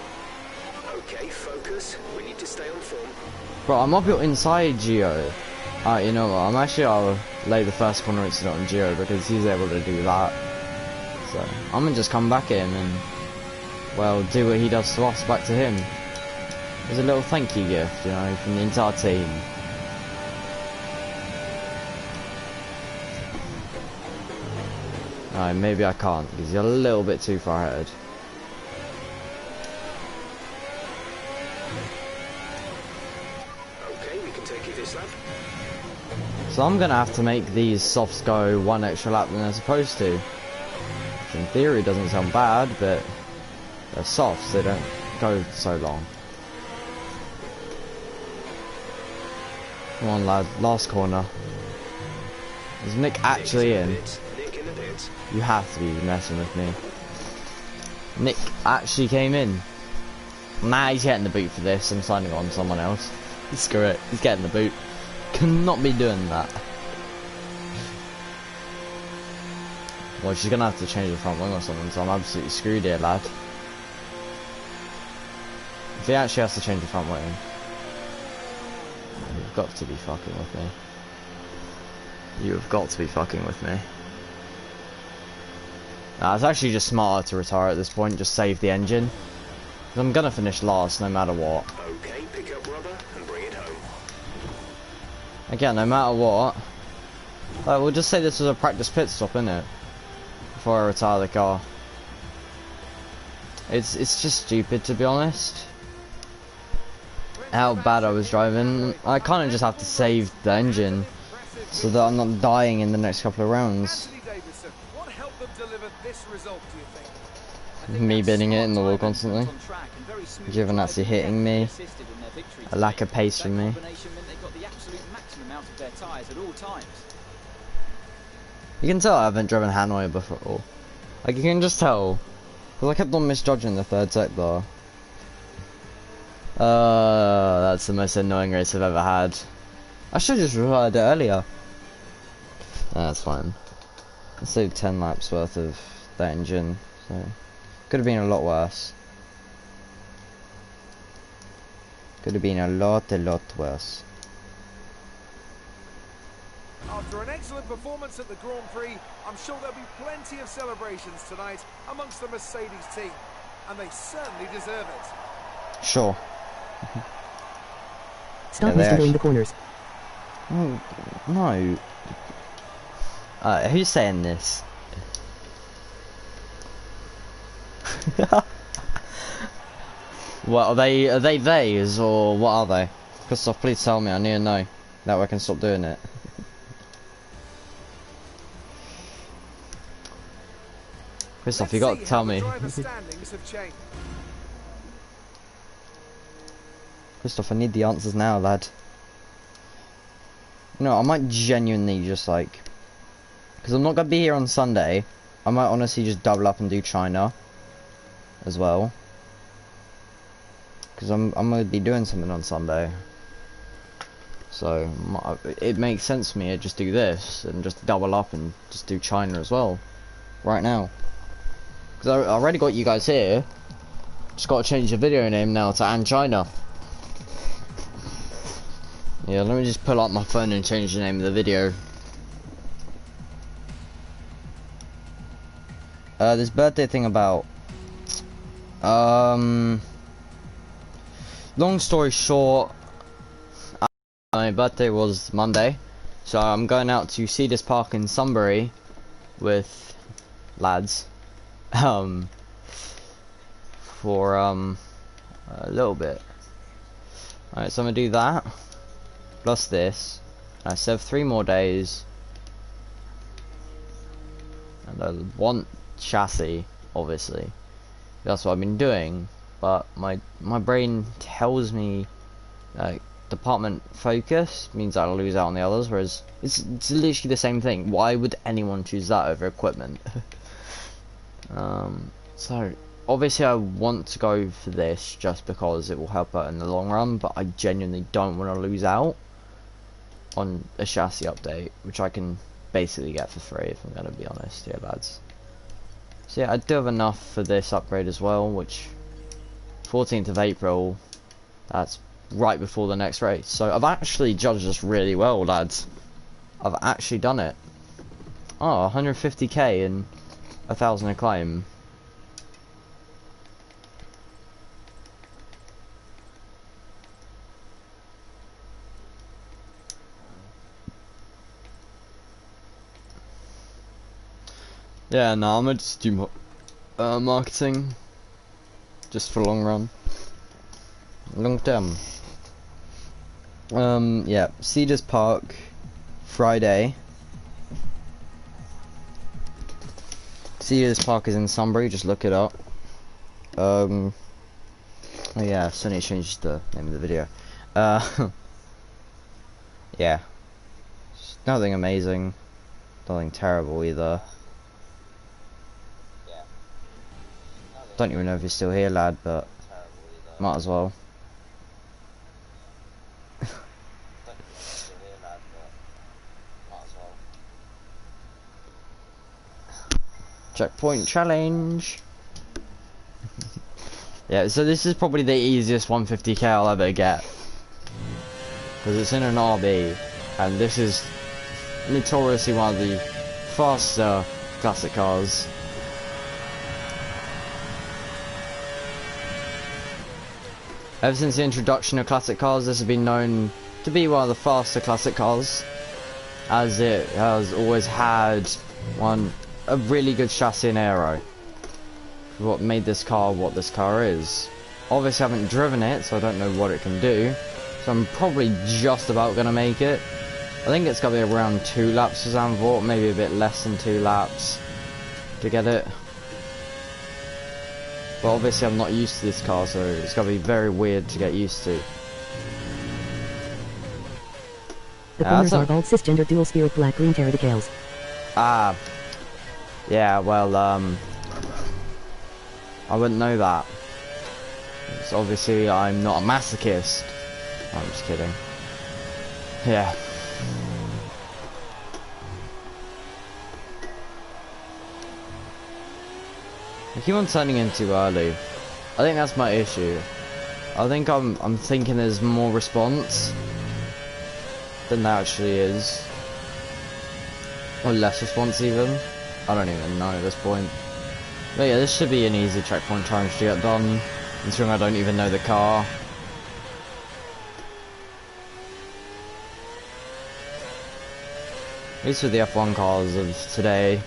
Okay, focus. We need to stay on form. Bro, I'm up here inside Gio. You know what, I'll lay the first corner incident on Gio because he's able to do that. So, I'm gonna just come back at him and, well, do what he does to us back to him. As a little thank you gift, you know, from the entire team. Alright, maybe I can't, because you're a little bit too far ahead. Okay, we can take you this lap. So I'm gonna have to make these softs go one extra lap than they're supposed to. Which in theory doesn't sound bad, but they're softs, they don't go so long. Come on lad, last corner. Is Nick actually in? Nick in the pit. You have to be messing with me. Nick actually came in. Nah, he's getting the boot for this. I'm signing on someone else. Screw it, he's getting the boot. Cannot be doing that. Well, she's gonna have to change the front wing or something, so I'm absolutely screwed here, lad. If he actually has to change the front wing, you've got to be fucking with me. You have got to be fucking with me. Nah, it's actually just smarter to retire at this point, just save the engine. I'm gonna finish last no matter what. Okay, pick up rubber and bring it home. Again, no matter what. We'll just say this was a practice pit stop, innit? Before I retire the car. It's just stupid, to be honest. How bad I was driving. I kind of just have to save the engine so that I'm not dying in the next couple of rounds. What helped them deliver this result, do you think? Me bidding it in the wall constantly. Giovinazzi hitting me. A lack of pace from me. You can tell I haven't driven Hannoi before. Like, you can just tell. Because I kept on misjudging the third sector. That's the most annoying race I've ever had. I should have just retired it earlier. That's fine. I saved 10 laps worth of that engine, so could have been a lot worse. Could have been a lot worse. After an excellent performance at the Grand Prix, I'm sure there'll be plenty of celebrations tonight amongst the Mercedes team, and they certainly deserve it. Sure. Stop misconstruing the corners. Oh, no. Who's saying this? What are they? Are they theys or what are they? Christoph, please tell me. I need to know. That way I can stop doing it. Christoph, you got to tell me. Christoph, I need the answers now, lad. No, I might genuinely just like, because I'm not gonna be here on Sunday. I might honestly just double up and do China as well, because I'm gonna be doing something on Sunday. So it makes sense to me to just do this and just double up and just do China as well right now. Because I already got you guys here. Just got to change the video name now to And China. Yeah, let me just pull up my phone and change the name of the video. This birthday thing about... long story short, my birthday was Monday, so I'm going out to Cedars Park in Sunbury with lads, for a little bit. Alright, so I'm gonna do that, plus this, and I still have 3 more days, and I want chassis, obviously. That's what I've been doing, but my brain tells me, like, department focus means I'll lose out on the others, whereas it's literally the same thing. Why would anyone choose that over equipment? So obviously I want to go for this just because it will help out in the long run, but I genuinely don't want to lose out on a chassis update, which I can basically get for free if I'm going to be honest here, lads. So yeah, I do have enough for this upgrade as well, which 14th of April, that's right before the next race. So I've actually judged this really well, lads. I've actually done it. Oh, 150k and 1,000 acclaim. Yeah, no, I'm gonna just do marketing, just for long run, long term. Yeah, Cedars Park, Friday. Cedars Park is in Sunbury, just look it up. Oh yeah, Sonny changed the name of the video. Yeah. It's nothing amazing, nothing terrible either. Don't even know if you're still here, lad, but might as well. Checkpoint challenge. Yeah, so this is probably the easiest 150k I'll ever get, because it's in an RB, and this is notoriously one of the faster classic cars. Ever since the introduction of classic cars, this has been known to be one of the faster classic cars, as it has always had a really good chassis and aero. What made this car what this car is. Obviously I haven't driven it, so I don't know what it can do, so I'm probably just about gonna make it. I think it's gonna be around 2 laps for Zandvoort, maybe a bit less than 2 laps to get it. But obviously I'm not used to this car, so it's gonna be very weird to get used to. The corners are all cisgender dual spirit black green terra decals. Ah. Yeah, well, I wouldn't know that. So obviously I'm not a masochist. I'm just kidding. Yeah. I keep on turning in too early. I think that's my issue. I think I'm thinking there's more response than there actually is. Or less response even. I don't even know at this point. But yeah, this should be an easy checkpoint challenge to get done, considering I don't even know the car. At least with the F1 cars of today,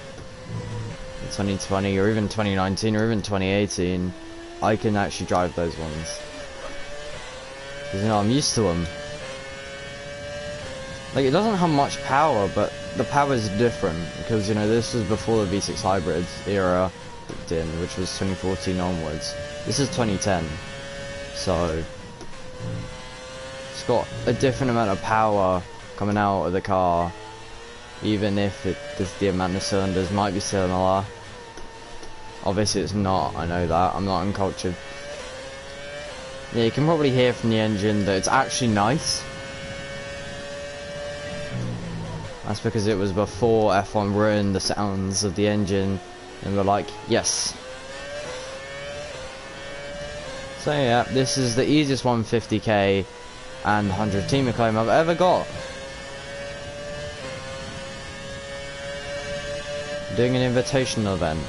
2020 or even 2019 or even 2018, I can actually drive those ones. Because, you know, I'm used to them. Like, it doesn't have much power, but the power is different, because, you know, this was before the V6 hybrids era, which was 2014 onwards. This is 2010, so it's got a different amount of power coming out of the car, even if the amount of cylinders might be similar. Obviously it's not, I know that, I'm not uncultured. Yeah, you can probably hear from the engine that it's actually nice. That's because it was before F1 ruined the sounds of the engine, and we're like, yes. So yeah, this is the easiest 150k and 100 team acclaim I've ever got. Doing an invitational event.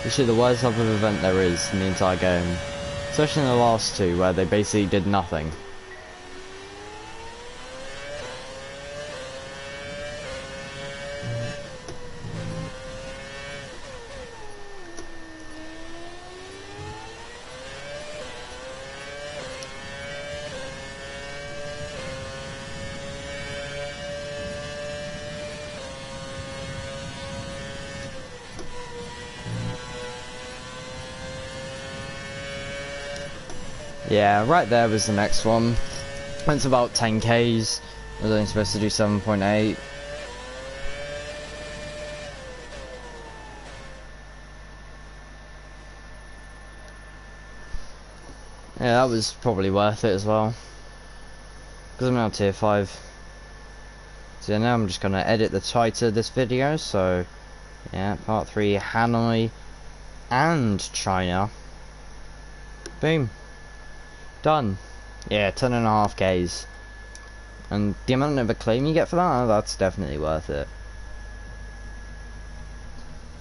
Actually the worst type of event there is in the entire game. Especially in the last two, where they basically did nothing. Yeah, right there was the next one. Went to about 10k's. I was only supposed to do 7.8. Yeah, that was probably worth it as well. Because I'm now tier 5. So now I'm just going to edit the title of this video. So, yeah, part 3, Hannoi and China. Boom. Done. Yeah, 10.5Ks. And the amount of acclaim you get for that, that's definitely worth it.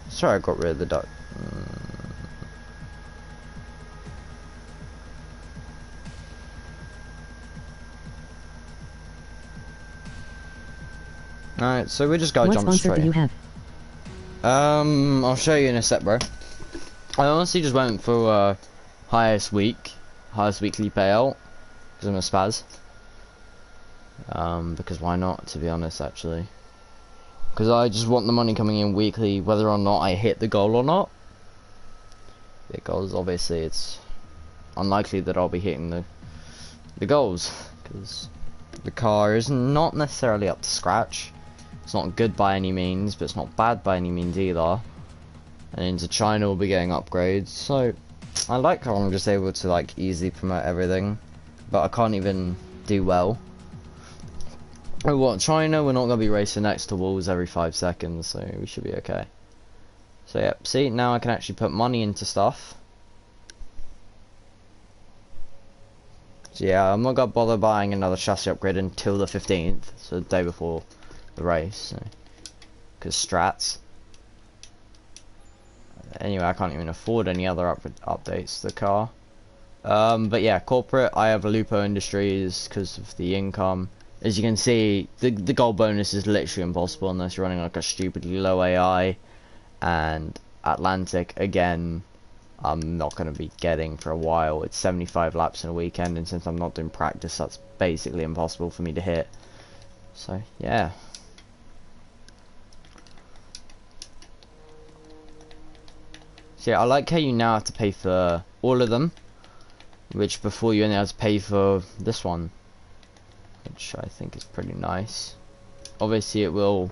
Sorry I got rid of the duck. Alright, so we just gotta jump straight. What sponsor do you have? I'll show you in a sec, bro. I honestly just went for highest weekly payout because I'm a spaz. Because why not, to be honest, actually. Because I just want the money coming in weekly, whether or not I hit the goal or not. Because obviously it's unlikely that I'll be hitting the goals, because the car is not necessarily up to scratch. It's not good by any means, but it's not bad by any means either. And into China we'll be getting upgrades, so I like how I'm just able to like easily promote everything, but I can't even do well. Oh, what, China, we're not going to be racing next to walls every 5 seconds, so we should be okay. So yeah, see, now I can actually put money into stuff. So yeah, I'm not going to bother buying another chassis upgrade until the 15th, so the day before the race. Because strats. Anyway, I can't even afford any other updates to the car. But yeah, corporate, I have Lupo Industries because of the income. As you can see, the gold bonus is literally impossible unless you're running like a stupidly low AI. And Atlantic, again, I'm not going to be getting for a while. It's 75 laps in a weekend, and since I'm not doing practice, that's basically impossible for me to hit. So, yeah. So yeah, I like how you now have to pay for all of them, which before you only had to pay for this one, which I think is pretty nice. Obviously it will,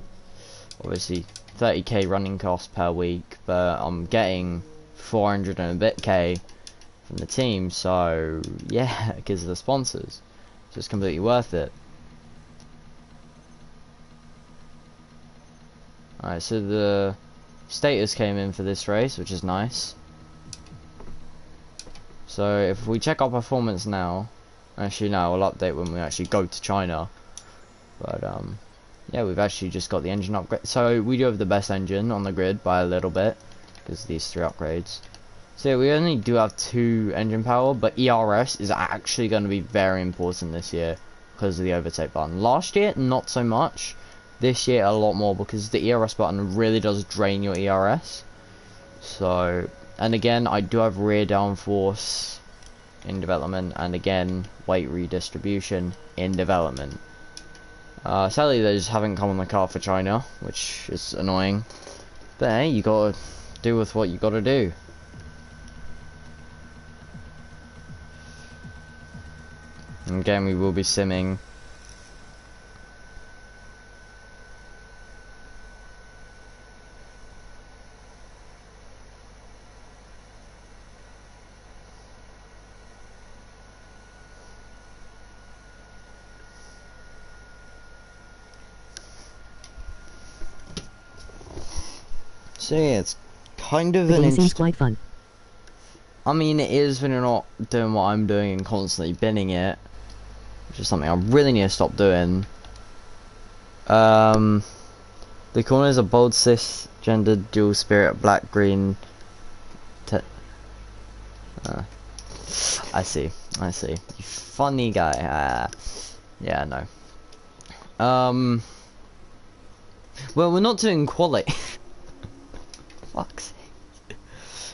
30k running cost per week, but I'm getting 400 and a bit K from the team, so yeah, because of the sponsors, so it's completely worth it. Alright, so the status came in for this race, which is nice. So if we check our performance now, actually no, we'll update when we actually go to China. But yeah, we've actually just got the engine upgrade. So we do have the best engine on the grid by a little bit, because of these 3 upgrades. So yeah, we only do have 2 engine power, but ERS is actually going to be very important this year because of the overtake button. Last year, not so much. This year, a lot more, because the ERS button really does drain your ERS. So, and again, I do have rear downforce in development, and again, weight redistribution in development. Sadly, they just haven't come on the car for China, which is annoying. But hey, you gotta do with what you gotta do. And again, we will be simming. So yeah, it's kind of The an game seems quite fun. I mean, it is when you're not doing what I'm doing and constantly binning it, which is something I really need to stop doing. The corners are bold, cisgendered, dual spirit, black, green. I see. You funny guy. Yeah, no. Well, we're not doing quality. Fuck's sake.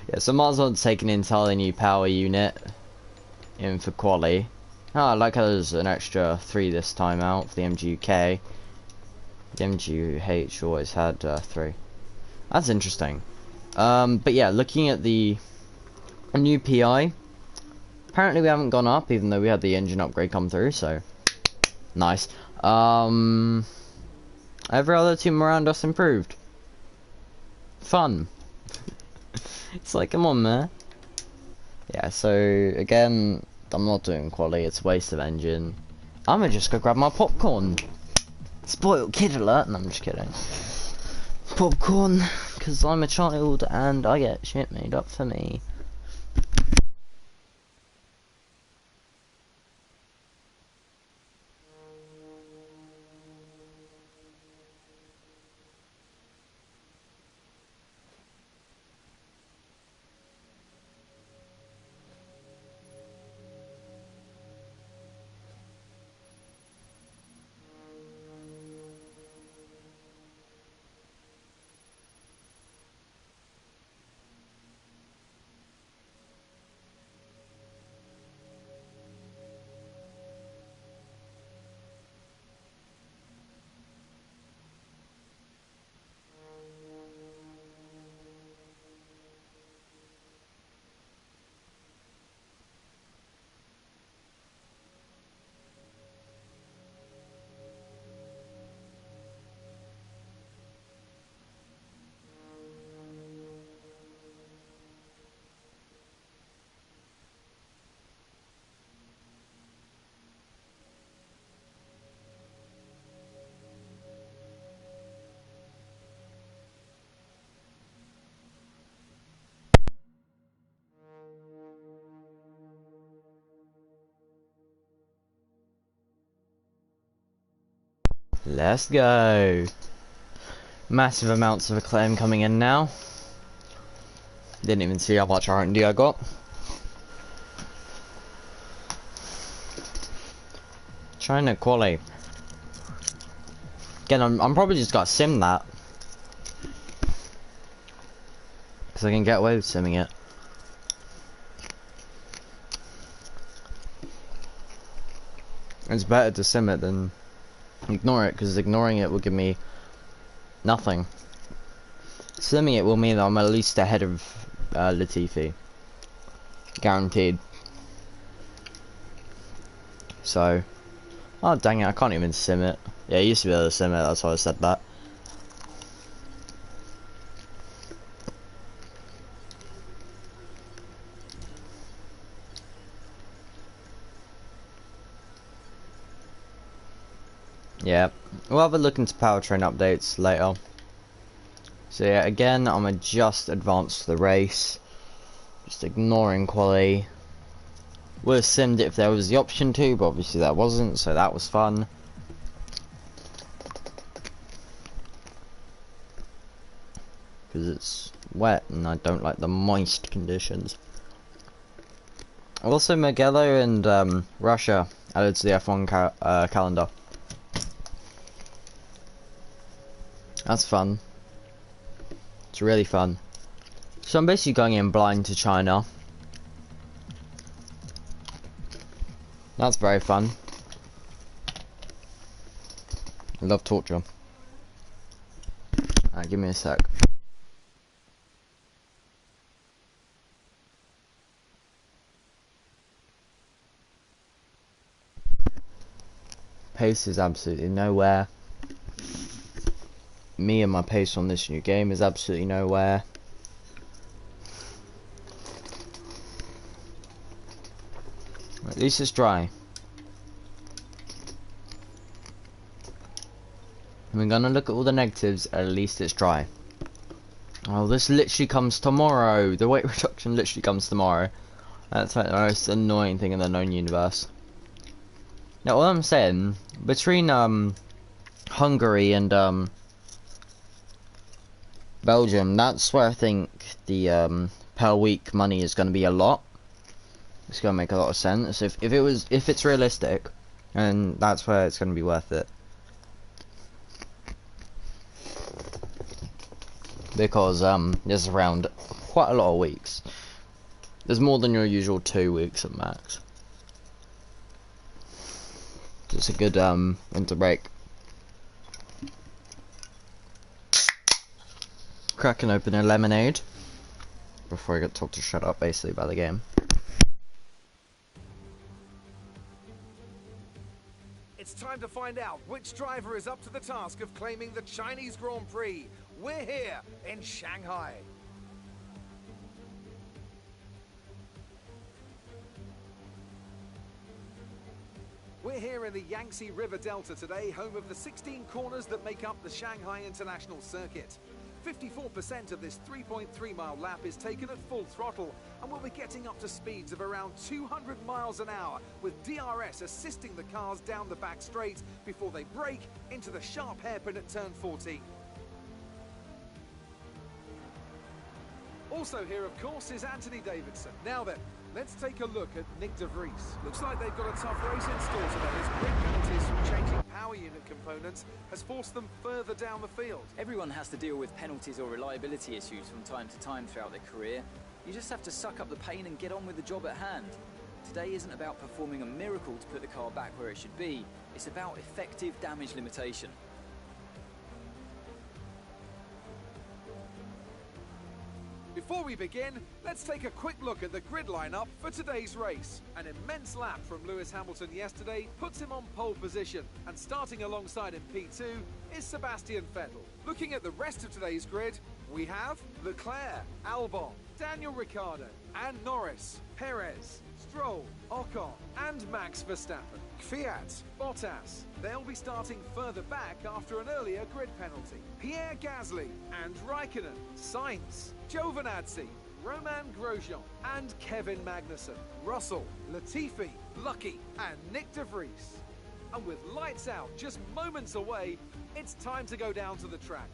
Yeah, so might as well take an entirely new power unit in for quali. Oh, I like how there's an extra 3 this time out for the MGUK. The MGUH always had 3. That's interesting. But yeah, looking at the new PI, apparently we haven't gone up, even though we had the engine upgrade come through, so nice. Every other team around us improved. Fun. It's like, come on, man. Yeah, so again, I'm not doing quality, it's a waste of engine. I'ma just go grab my popcorn. Spoiled kid alert, no, I'm just kidding. Popcorn, because I'm a child and I get shit made up for me. Let's go. Massive amounts of acclaim coming in now. Didn't even see how much R&D I got. China quali. Again, I'm probably just gonna sim that. Because I can get away with simming it. It's better to sim it than ignore it, because ignoring it will give me nothing. Simming it will mean that I'm at least ahead of Latifi. Guaranteed. So, oh dang it, I can't even sim it. Yeah, I used to be able to sim it, that's why I said that. Yeah, we'll have a look into powertrain updates later. So yeah, again, I'm gonna just advance the race. Just ignoring quali. Would have simmed it if there was the option to, but obviously that wasn't, so that was fun. Because it's wet and I don't like the moist conditions. Also, Mugello and Russia added to the F1 calendar. That's fun. It's really fun. So I'm basically going in blind to China. That's very fun. I love torture. Alright, give me a sec. Pace is absolutely nowhere. Me and my pace on this new game is absolutely nowhere. At least it's dry. We're gonna look at all the negatives, at least it's dry. Oh, this literally comes tomorrow. The weight reduction literally comes tomorrow. That's like the most annoying thing in the known universe. Now, all I'm saying, between Hungary and Belgium, that's where I think the per week money is going to be a lot. It's going to make a lot of sense. If it's realistic, and that's where it's going to be worth it. Because there's around quite a lot of weeks. There's more than your usual 2 weeks at max. It's a good winter break. Cracking open a lemonade before I get told to shut up basically by the game. It's time to find out which driver is up to the task of claiming the Chinese Grand Prix. We're here in Shanghai. We're here in the Yangtze River Delta today, home of the 16 corners that make up the Shanghai International Circuit. 54% of this 3.3-mile lap is taken at full throttle, and we'll be getting up to speeds of around 200 miles an hour, with DRS assisting the cars down the back straight before they brake into the sharp hairpin at turn 14. Also here, of course, is Anthony Davidson. Now then, let's take a look at Nick de Vries. Looks like they've got a tough race in store today, as grid penalties from changing power unit components has forced them further down the field. Everyone has to deal with penalties or reliability issues from time to time throughout their career. You just have to suck up the pain and get on with the job at hand. Today isn't about performing a miracle to put the car back where it should be. It's about effective damage limitation. Before we begin, let's take a quick look at the grid lineup for today's race. An immense lap from Lewis Hamilton yesterday puts him on pole position, and starting alongside him P2 is Sebastian Vettel. Looking at the rest of today's grid, we have Leclerc, Albon, Daniel Ricciardo, and Norris, Perez, Stroll, Ocon, and Max Verstappen. Kvyat, Bottas. They'll be starting further back after an earlier grid penalty. Pierre Gasly and Raikkonen, Sainz, Giovinazzi, Romain Grosjean, and Kevin Magnussen. Russell, Latifi, Lucky, and Nick de Vries. And with lights out just moments away, it's time to go down to the track.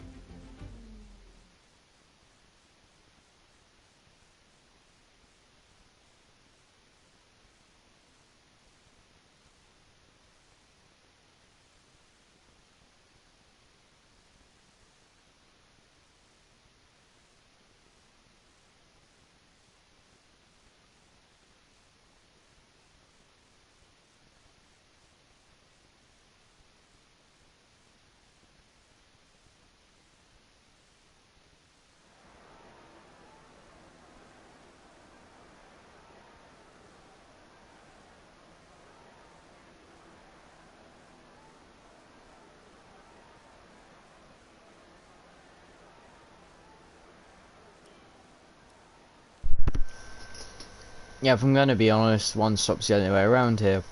Yeah, if I'm going to be honest, one stop's the only way around here.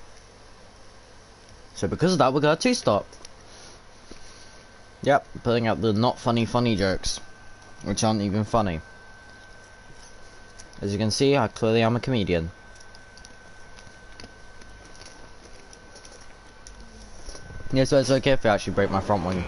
So because of that, we're going to two-stop. Yep, putting out the not funny jokes, which aren't even funny. As you can see, I clearly am a comedian. Yeah, so it's okay if I actually break my front wing.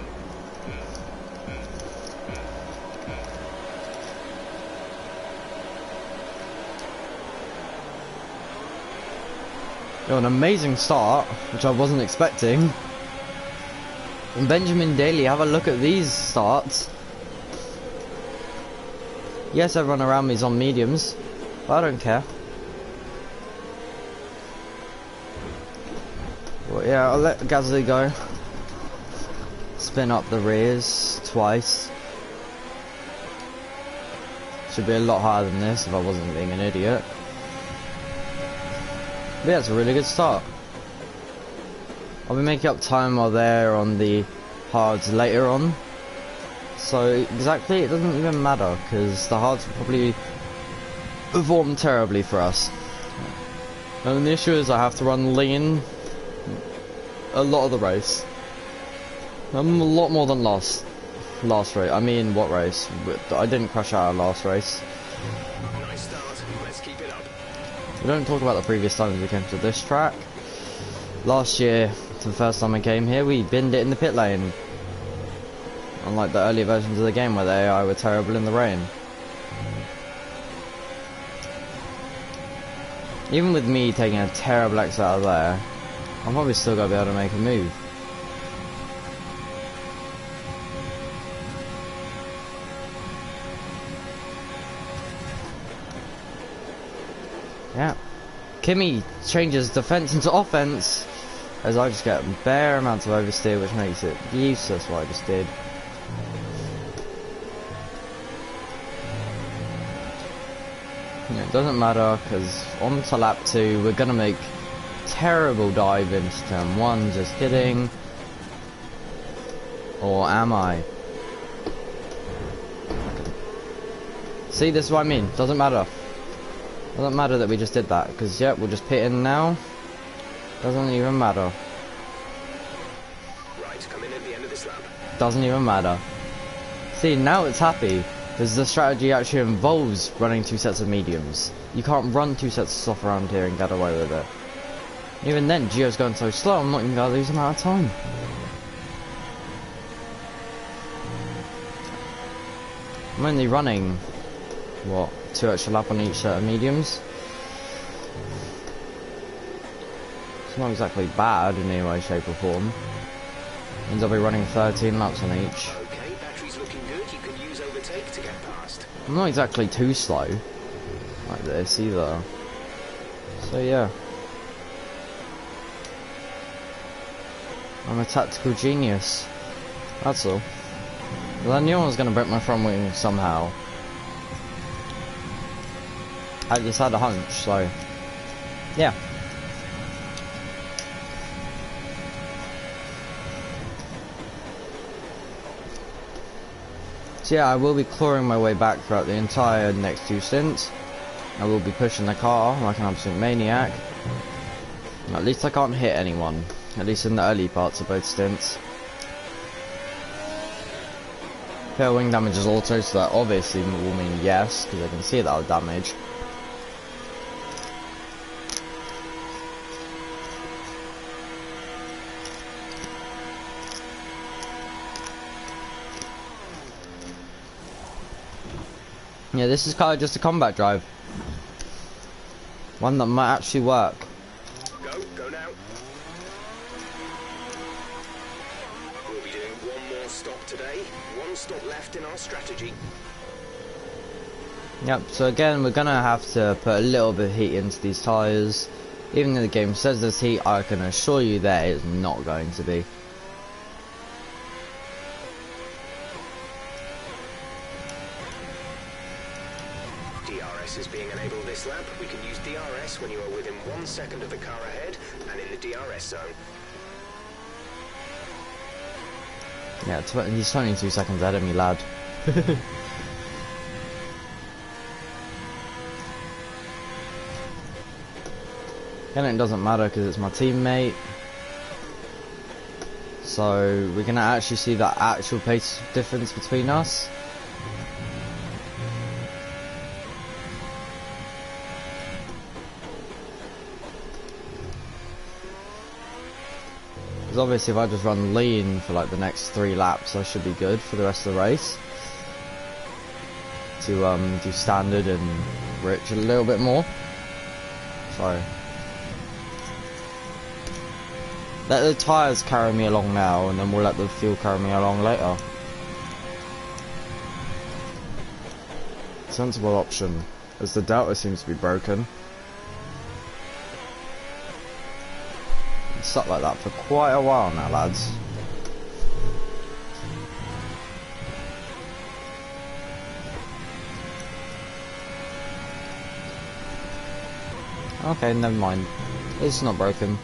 An amazing start, which I wasn't expecting. And Benjamin Daly, have a look at these starts. Yes, everyone around me is on mediums, but I don't care. Well, yeah, I'll let Gasly go. Spin up the rears twice. Should be a lot higher than this if I wasn't being an idiot. But yeah, it's a really good start. I'll be making up time while they're on the hards later on. So exactly, it doesn't even matter, because the hards will probably perform terribly for us. And the issue is I have to run lean a lot of the race. I'm a lot more than last race. I mean, what race? I didn't crash out last race. Nice start. Let's keep it up. We don't talk about the previous times we came to this track. Last year, the first time I came here, we binned it in the pit lane. Unlike the earlier versions of the game where the AI were terrible in the rain. Even with me taking a terrible exit out of there, I'm probably still going to be able to make a move. Yeah. Kimmy changes defense into offense as I just get bare amounts of oversteer, which makes it useless what I just did. It doesn't matter, because on to lap 2 we're gonna make terrible dive into turn 1, just kidding. Or am I? See, this is what I mean, doesn't matter. Doesn't matter that we just did that, because yep, we'll just pit in now. Doesn't even matter. Right, come in at the end of this lap. Doesn't even matter. See, now it's happy. Because the strategy actually involves running 2 sets of mediums. You can't run 2 sets of stuff around here and get away with it. Even then, Gio's going so slow, I'm not even going to lose amount of time. I'm only running, what, 2 extra laps on each set of mediums? It's not exactly bad in any way, shape or form. Means I'll be running 13 laps on each. Okay, battery's looking good. You can use overtake to get past. I'm not exactly too slow like this either. So yeah. I'm a tactical genius. That's all. Well, I knew I was going to break my front wing somehow. I just had a hunch, so yeah. So yeah, I will be clawing my way back throughout the entire next 2 stints. I will be pushing the car like an absolute maniac. At least I can't hit anyone. At least in the early parts of both stints. Fair wing damage is auto, so that obviously will mean yes, because I can see that with damage. Yeah, this is kind of just a combat drive. One that might actually work. Go now. We'll be doing one more stop today. One stop left in our strategy. Yep, so again, we're gonna have to put a little bit of heat into these tyres. Even though the game says there's heat, I can assure you there is not going to be. DRS is being enabled this lap. We can use DRS when you are within 1 second of the car ahead and in the DRS zone. Yeah, he's 22 seconds ahead of me, lad. Again, it doesn't matter because it's my teammate. So we're gonna actually see that actual pace difference between us. Because obviously if I just run lean for like the next 3 laps, I should be good for the rest of the race. To do standard and rich a little bit more. So let the tyres carry me along now, and then we'll let the fuel carry me along later. Sensible option, as the Delta seems to be broken. It's stuck like that for quite a while now, lads. Okay, never mind. It's not broken.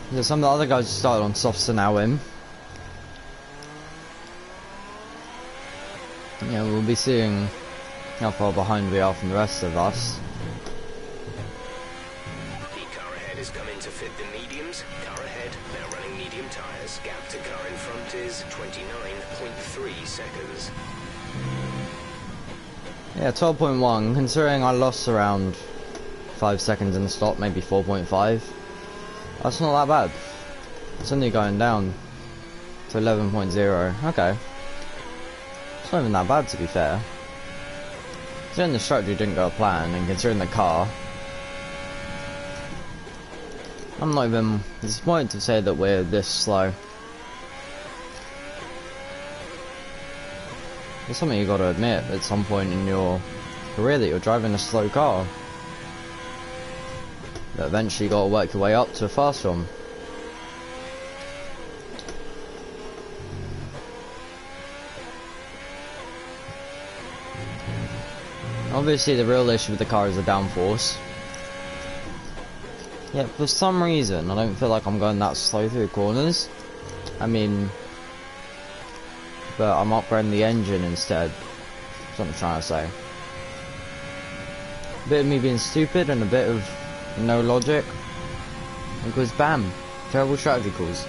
Yeah, some of the other guys started on softs are now in. Yeah, we'll be seeing how far behind we are from the rest of us. The car ahead has come in to fit the mediums. Car ahead, now running medium tyres. Gap to car in front is 29.3 seconds. Yeah, 12.1, considering I lost around 5 seconds in the stop, maybe 4.5. That's not that bad. It's only going down to 11.0. Okay. It's not even that bad, to be fair. Considering the strategy didn't go to plan, and considering the car, I'm not even disappointed to say that we're this slow. It's something you got to admit at some point in your career that you're driving a slow car. But eventually you got to work your way up to a fast one. Obviously the real issue with the car is the downforce. Yeah, for some reason I don't feel like I'm going that slow through corners. I mean, but I'm upgrading the engine instead. That's what I'm trying to say. A bit of me being stupid and a bit of no logic. Because bam, terrible strategy calls.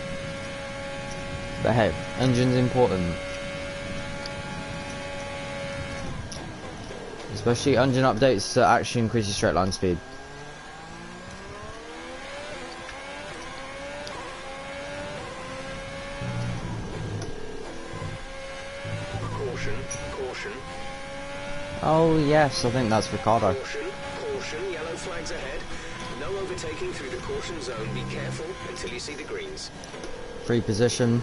But hey, engine's important. Especially engine updates to actually increase your straight line speed. Caution, caution. Oh yes, I think that's Ricardo. Caution, caution, yellow flags ahead. No overtaking through the caution zone. Be careful until you see the greens. Free position.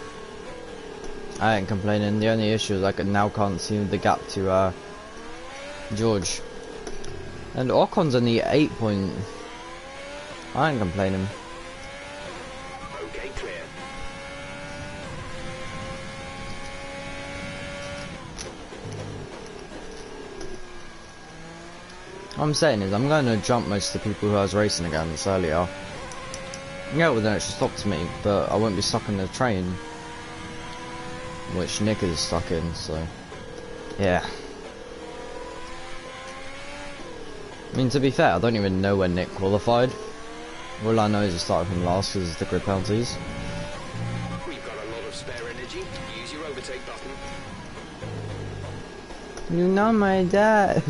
I ain't complaining. The only issue is I now can't see the gap to George. And Ocon's only 8 point. I ain't complaining. Okay, clear. What I'm saying is I'm going to jump most of the people who I was racing against earlier. Yeah, with an extra stop to me, but I won't be stuck in the train, which Nick is stuck in, so yeah. I mean, to be fair, I don't even know when Nick qualified. All I know is he started from last because of the grid penalties. We've got a lot of spare energy. Use your overtake button. You're not my dad.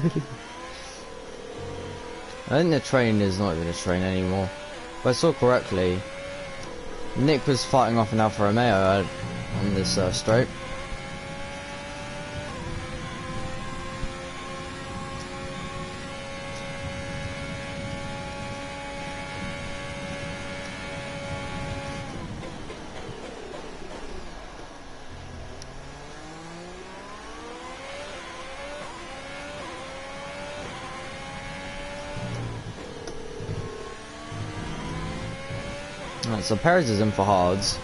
I think the train is not even a train anymore. If I saw correctly, Nick was fighting off an Alfa Romeo on this straight. Right, so Perez is in for hards.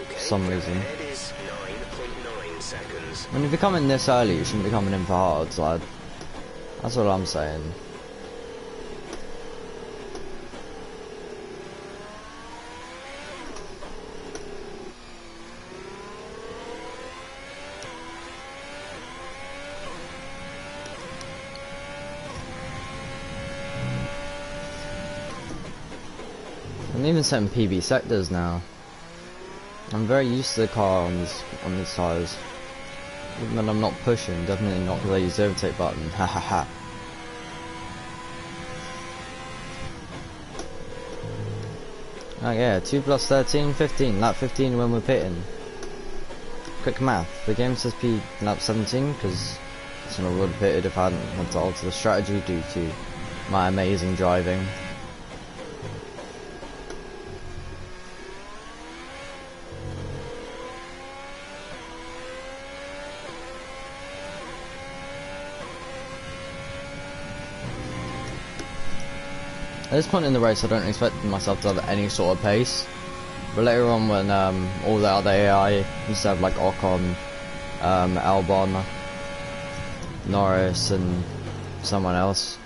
For some reason. Is 9.9 seconds. When you're coming this early, you shouldn't be coming in for hards, lad. That's what I'm saying. I'm even setting PB sectors now. I'm very used to the car on these tires. Even when I'm not pushing, definitely not because I use the overtake button. Ha ha ha. Oh yeah, 2 plus 13, 15. Lap 15 when we're pitting. Quick math. The game says P lap 17 because it's not would have pitted if I hadn't had to alter the strategy due to my amazing driving. At this point in the race I don't expect myself to have any sort of pace, but later on when all the other AI, instead of like Ocon, Albon, Norris and someone else,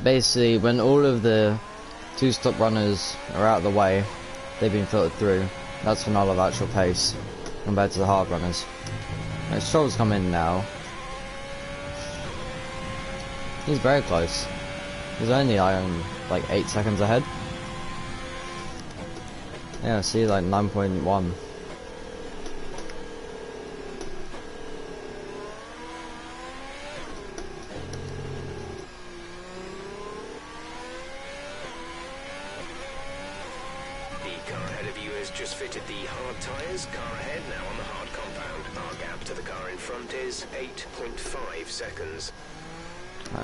basically when all of the 2-stop runners are out of the way, they've been filtered through, that's when I'll have actual pace compared to the hard runners. Like, Stroll's come in now. He's very close. He's only like 8 seconds ahead. Yeah, see, like 9.1. The car ahead of you has just fitted the hard tyres. Car ahead now on the hard compound. Our gap to the car in front is 8.5 seconds.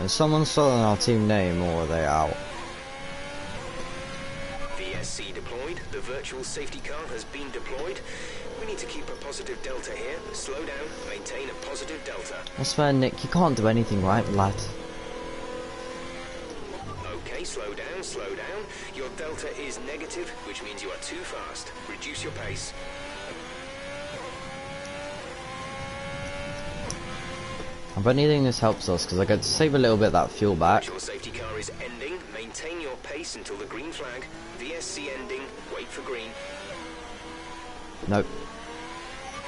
Is someone stolen our team name or are they out? VSC deployed. The virtual safety car has been deployed. We need to keep a positive delta here. Slow down, maintain a positive delta. I swear, Nick, you can't do anything right, lad. Okay, slow down, slow down. Your delta is negative, which means you are too fast. Reduce your pace. If anything, this helps us because I get to save a little bit of that fuel back. Your safety car is ending. Maintain your pace until the green flag. VSC ending. Wait for green. Nope.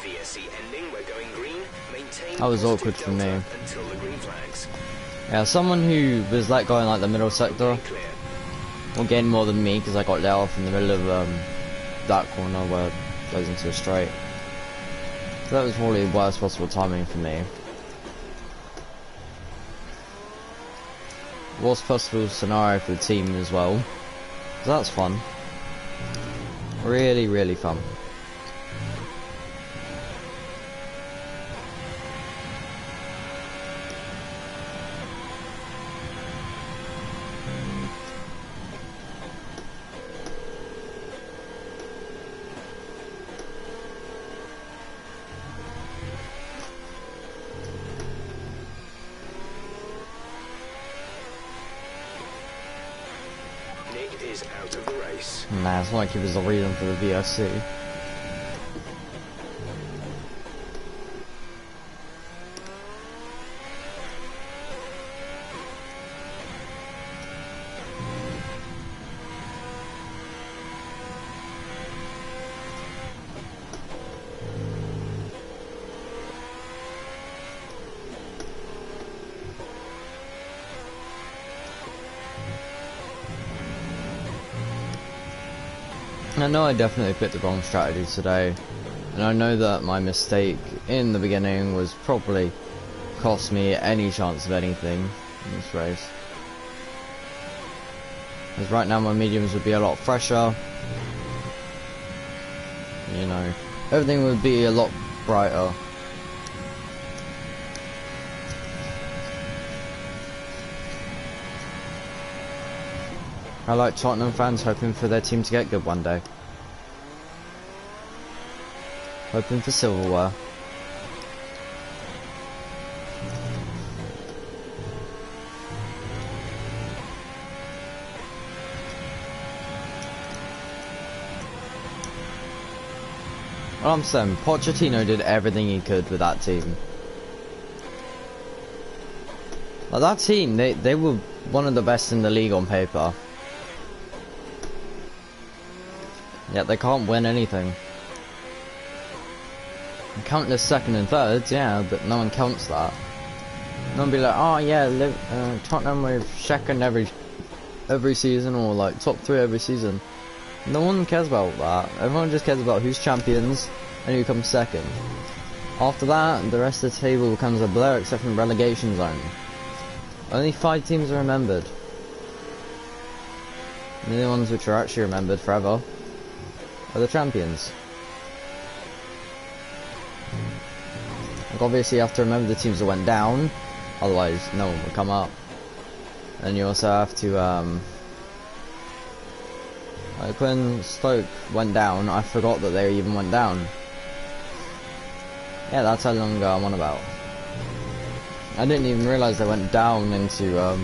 VSC ending. We're going green. Maintain. That was awkward for me. Until the green flags. Yeah, someone who was like going like the middle sector will gain more than me because I got let off in the middle of that corner where it goes into a straight. So that was probably the worst possible timing for me. Worst possible scenario for the team as well. So that's fun. Really, really fun. is out of the race. Nah, it's not like he was the reason for the VSC. I know I definitely picked the wrong strategy today, and I know that my mistake in the beginning was probably cost me any chance of anything in this race. Because right now my mediums would be a lot fresher, you know, everything would be a lot brighter. I like Tottenham fans hoping for their team to get good one day. Hoping for silverware. Well, I'm saying, Pochettino did everything he could with that team. Like, that team, they were one of the best in the league on paper. Yet they can't win anything. Countless second and thirds, yeah, but no one counts that. No one be like, oh yeah, Tottenham were second every season, or like top 3 every season. No one cares about that. Everyone just cares about who's champions and who comes second. After that, the rest of the table becomes a blur except from relegation zone. Only 5 teams are remembered. And the only ones which are actually remembered forever are the champions. Like, obviously you have to remember the teams that went down, otherwise no one will come up. And you also have to, like when Stoke went down, I forgot that they even went down. Yeah, that's how long ago I'm on about. I didn't even realise they went down into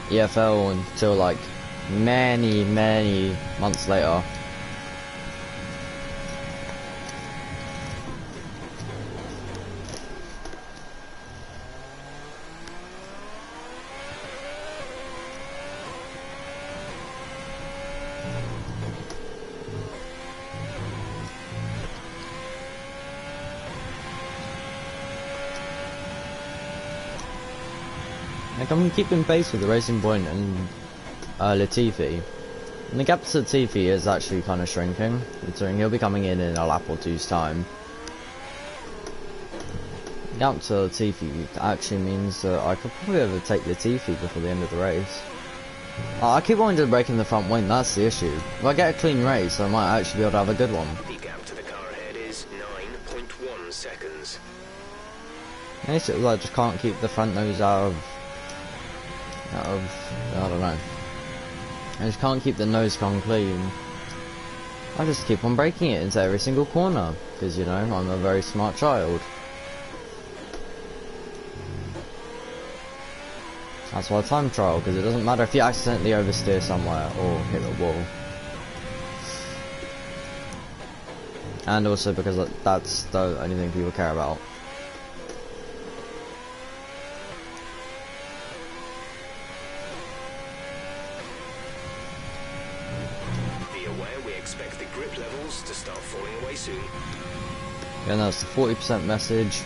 EFL until like many months later. Like, I'm keeping pace with the Racing Point and Latifi. And the gap to Latifi is actually kind of shrinking, considering he'll be coming in a lap or two's time. The gap to Latifi actually means that I could probably overtake Latifi before the end of the race. I keep wanting to break in the front wing, that's the issue. If I get a clean race, I might actually be able to have a good one. The gap to the car ahead is 9.1 seconds. Basically, I just can't keep the front nose out of, I don't know. I just can't keep the nose cone clean. I just keep on breaking it into every single corner, because, you know, I'm a very smart child. That's why I time trial, because it doesn't matter if you accidentally oversteer somewhere or hit a wall. And also because that's the only thing people care about. Be aware we expect the grip levels to start falling away soon. Yeah, that's the 40% message.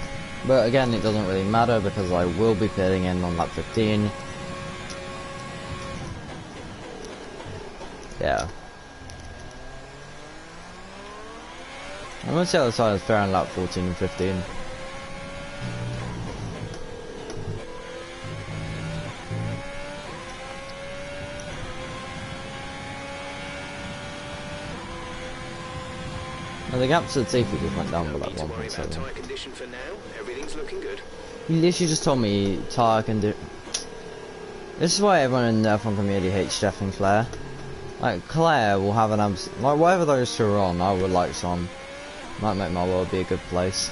But again, it doesn't really matter because I will be pitting in on lap 15. Yeah. I'm gonna say the side is fair on lap 14 and 15. Now the gap to the Tifu just went down by like 1.7. Tyre condition for now. Everything's looking good. He literally just told me tyre can do. This is why everyone in the F1 community hates Steph and Claire. Like, Claire will have an like, whatever those two are on, I would like some. Might make my world be a good place.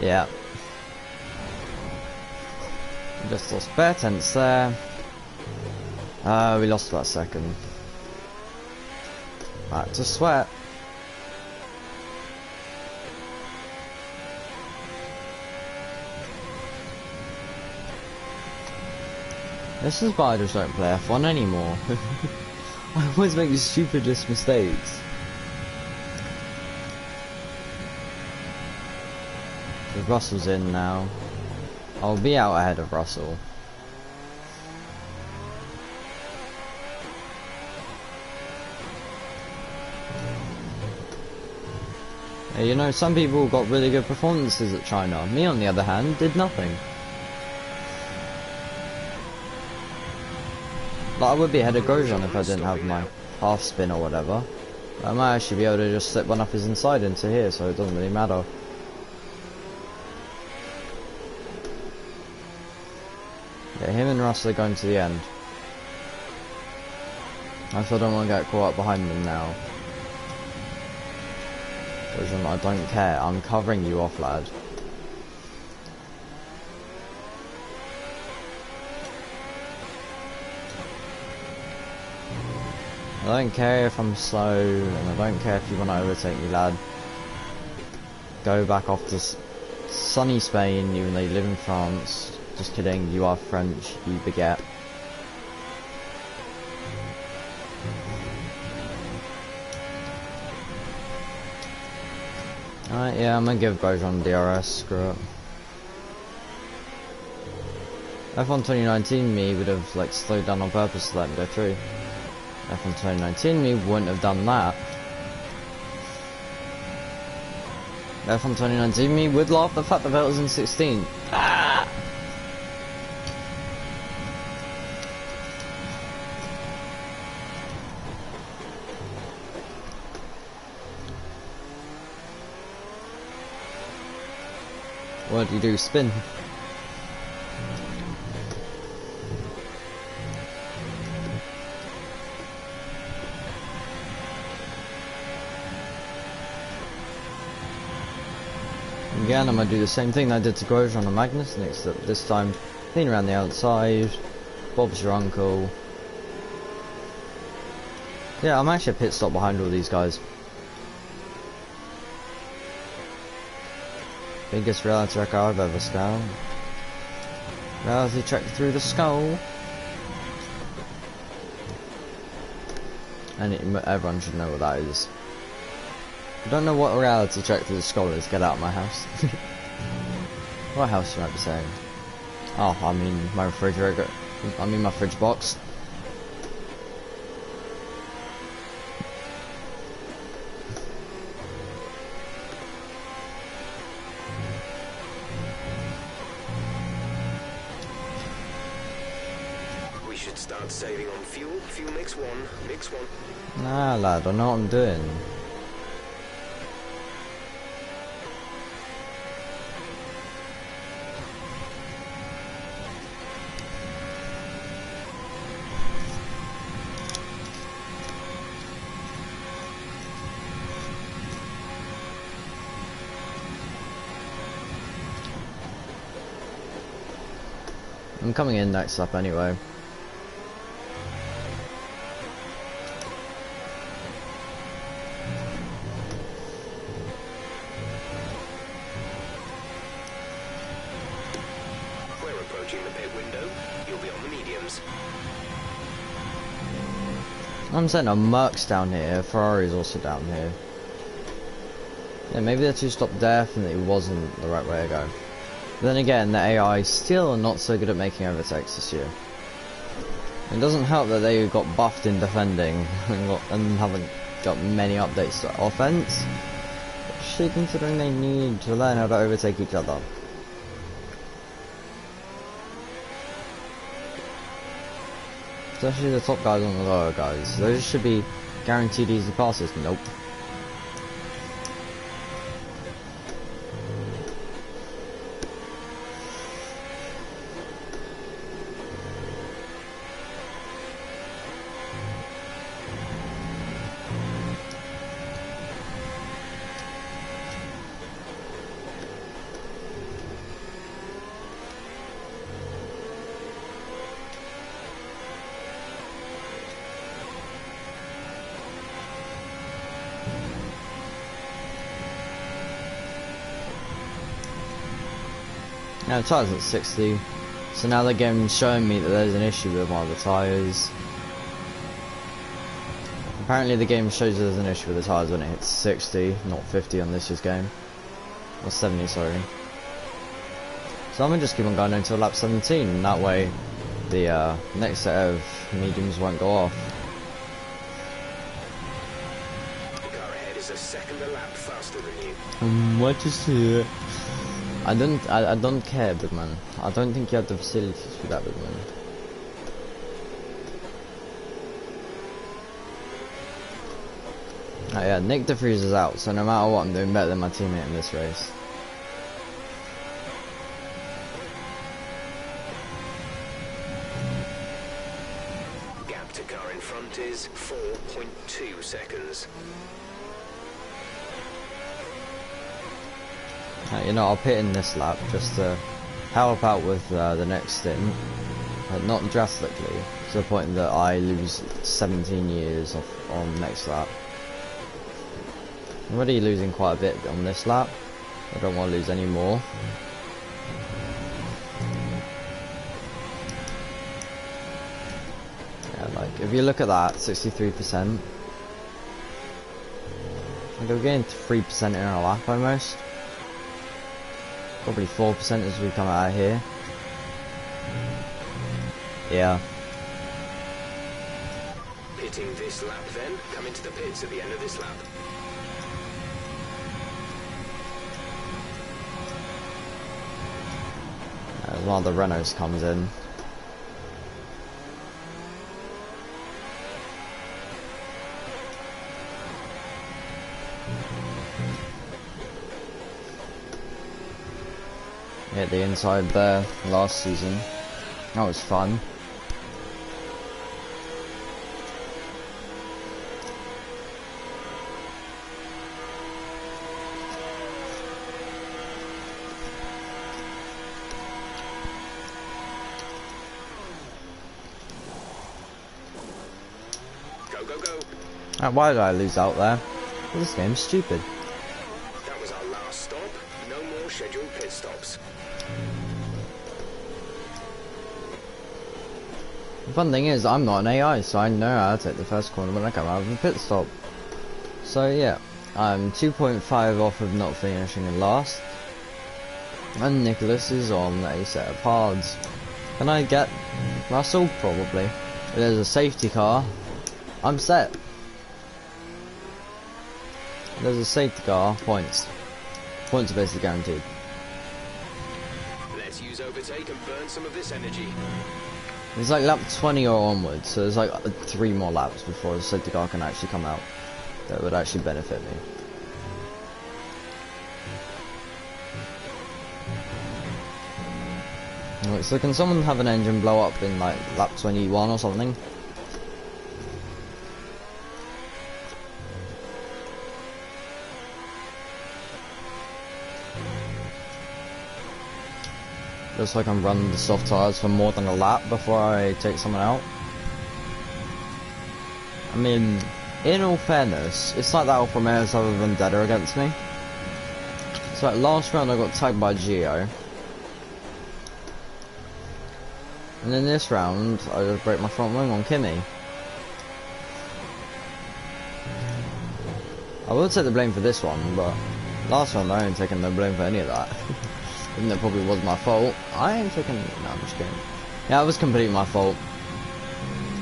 Yeah. Just lost bare tenths there. We lost about a second. Back to Sweat. This is why I just don't play F1 anymore. I always make the stupidest mistakes. Because Russell's in now. I'll be out ahead of Russell. You know, some people got really good performances at China. Me, on the other hand, did nothing. Like, I would be ahead of Grosjean if I didn't have my half spin or whatever. I might actually be able to just slip one up his inside into here, so it doesn't really matter. Yeah, him and Russell are going to the end. I still don't want to get caught up behind them now. Grosjean, I don't care. I'm covering you off, lad. I don't care if I'm slow, and I don't care if you want to overtake me, lad. Go back off to sunny Spain, even though you live in France. Just kidding, you are French, you baguette. Alright, yeah, I'm gonna give Grosjean DRS, screw it. F1 2019 me would have like slowed down on purpose to let him go through. F1 2019 me wouldn't have done that. F1 2019 me would laugh at the fact that it was in 16. Ah! What do you do? Spin? Again, I'm going to do the same thing I did to Grosjean on Magnus, except this time clean around the outside. Bob's your uncle. Yeah, I'm actually a pit stop behind all these guys. Biggest reality check I've ever scaled. Reality check through the skull. And everyone should know what that is. I don't know what a reality check through the skull is. Get out of my house. What house should I be saying? Oh, I mean my refrigerator. I mean my fridge box. We should start saving on fuel. Fuel mix one. Nah, lad, I know what I'm doing. I'm coming in next up anyway. We're approaching the pit window. You'll be on the mediums. I'm setting a Merc's down here. Ferrari's also down here. Yeah, maybe the two-stop definitely wasn't the right way to go. But then again, the AI still are not so good at making overtakes this year. It doesn't help that they got buffed in defending and haven't got many updates to offense. Especially considering they need to learn how to overtake each other. Especially the top guys on the lower guys. Those should be guaranteed easy passes. Nope. Now the tyres at 60, so now they're showing me that there's an issue with one of the tyres. Apparently the game shows there's an issue with the tyres when it hits 60, not 50 on this year's game. Or 70, sorry. So I'm gonna just keep on going until lap 17, and that way the next set of mediums won't go off. The car ahead is a second a lap faster than you. What is it? I don't care, big man. I don't think you have the facilities for that, big man. Oh yeah, Nick DeFries is out, so no matter what, I'm doing better than my teammate in this race. Gap to car in front is 4.2 seconds. You know, I'll pit in this lap just to help out with the next stint, but not drastically, to the point that I lose 17 years on next lap. I'm already losing quite a bit on this lap. I don't want to lose any more. Yeah, like, if you look at that, 63%. Like, we're getting 3% in a lap almost. Probably 4% as we come out of here. Yeah. Pitting this lap then. Come into the pits at the end of this lap. One of the Renaults comes in. Hit the inside there last season. That was fun. Why did I lose out there? Well, this game's stupid. That was our last stop. No more scheduled pit stops. The fun thing is, I'm not an AI, so I know how to take the first corner when I come out of the pit stop. So yeah, I'm 2.5 off of not finishing in last. And Nicholas is on a set of hards. Can I get Russell? Probably. If there's a safety car, I'm set. There's a safety car, points. Points are basically guaranteed. Let's use overtake and burn some of this energy. It's like lap 20 or onwards, so there's like 3 more laps before the safety car can actually come out. That would actually benefit me. Right, so can someone have an engine blow up in like lap 21 or something? Just so I can run the soft tyres for more than a lap before I take someone out. I mean, in all fairness, it's like that Alfa Romeo's other vendetta against me. So like last round I got tagged by Gio. And in this round, I just broke my front wing on Kimi. I will take the blame for this one, but last round I ain't taking no blame for any of that. Even though it probably was my fault. I ain't taking... No, I'm just kidding. Yeah, it was completely my fault.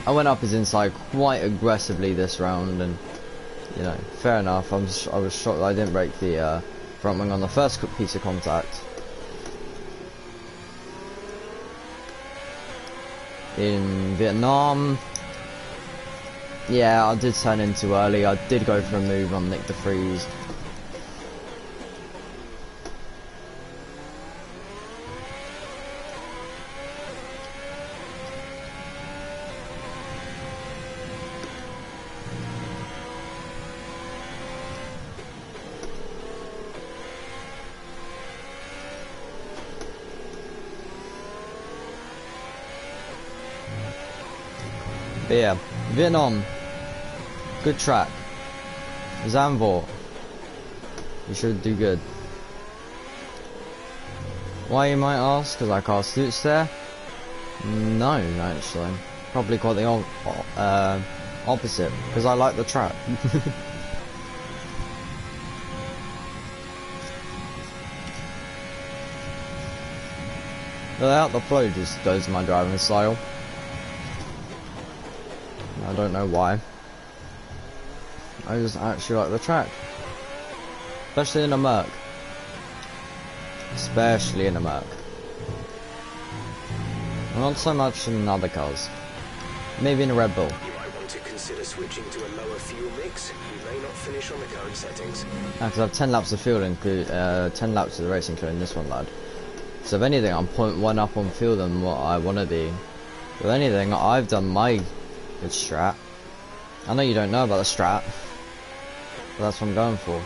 I went up his inside quite aggressively this round, and, you know, fair enough. I was shocked that I didn't break the front wing on the first piece of contact. In Vietnam, yeah, I did turn in too early. I did go for a move on Nick DeFries. But yeah, Vietnam, good track. Zandvoort, you should do good. Why, you might ask? Because our car suits there? No, actually. Probably quite the opposite, because I like the track. Without the flow just goes my driving style. I don't know why. I just actually like the track. Especially in a Merc. Especially in a Merc. Not so much in other cars. Maybe in a Red Bull. You might want to consider switching to a lower fuel mix. You may not finish on the current settings. Because I have 10 laps of fuel, 10 laps of the race including this one, lad. So if anything, I'm 0.1 up on fuel than what I want to be. With anything, I've done my good strat. I know you don't know about the strat, but that's what I'm going for.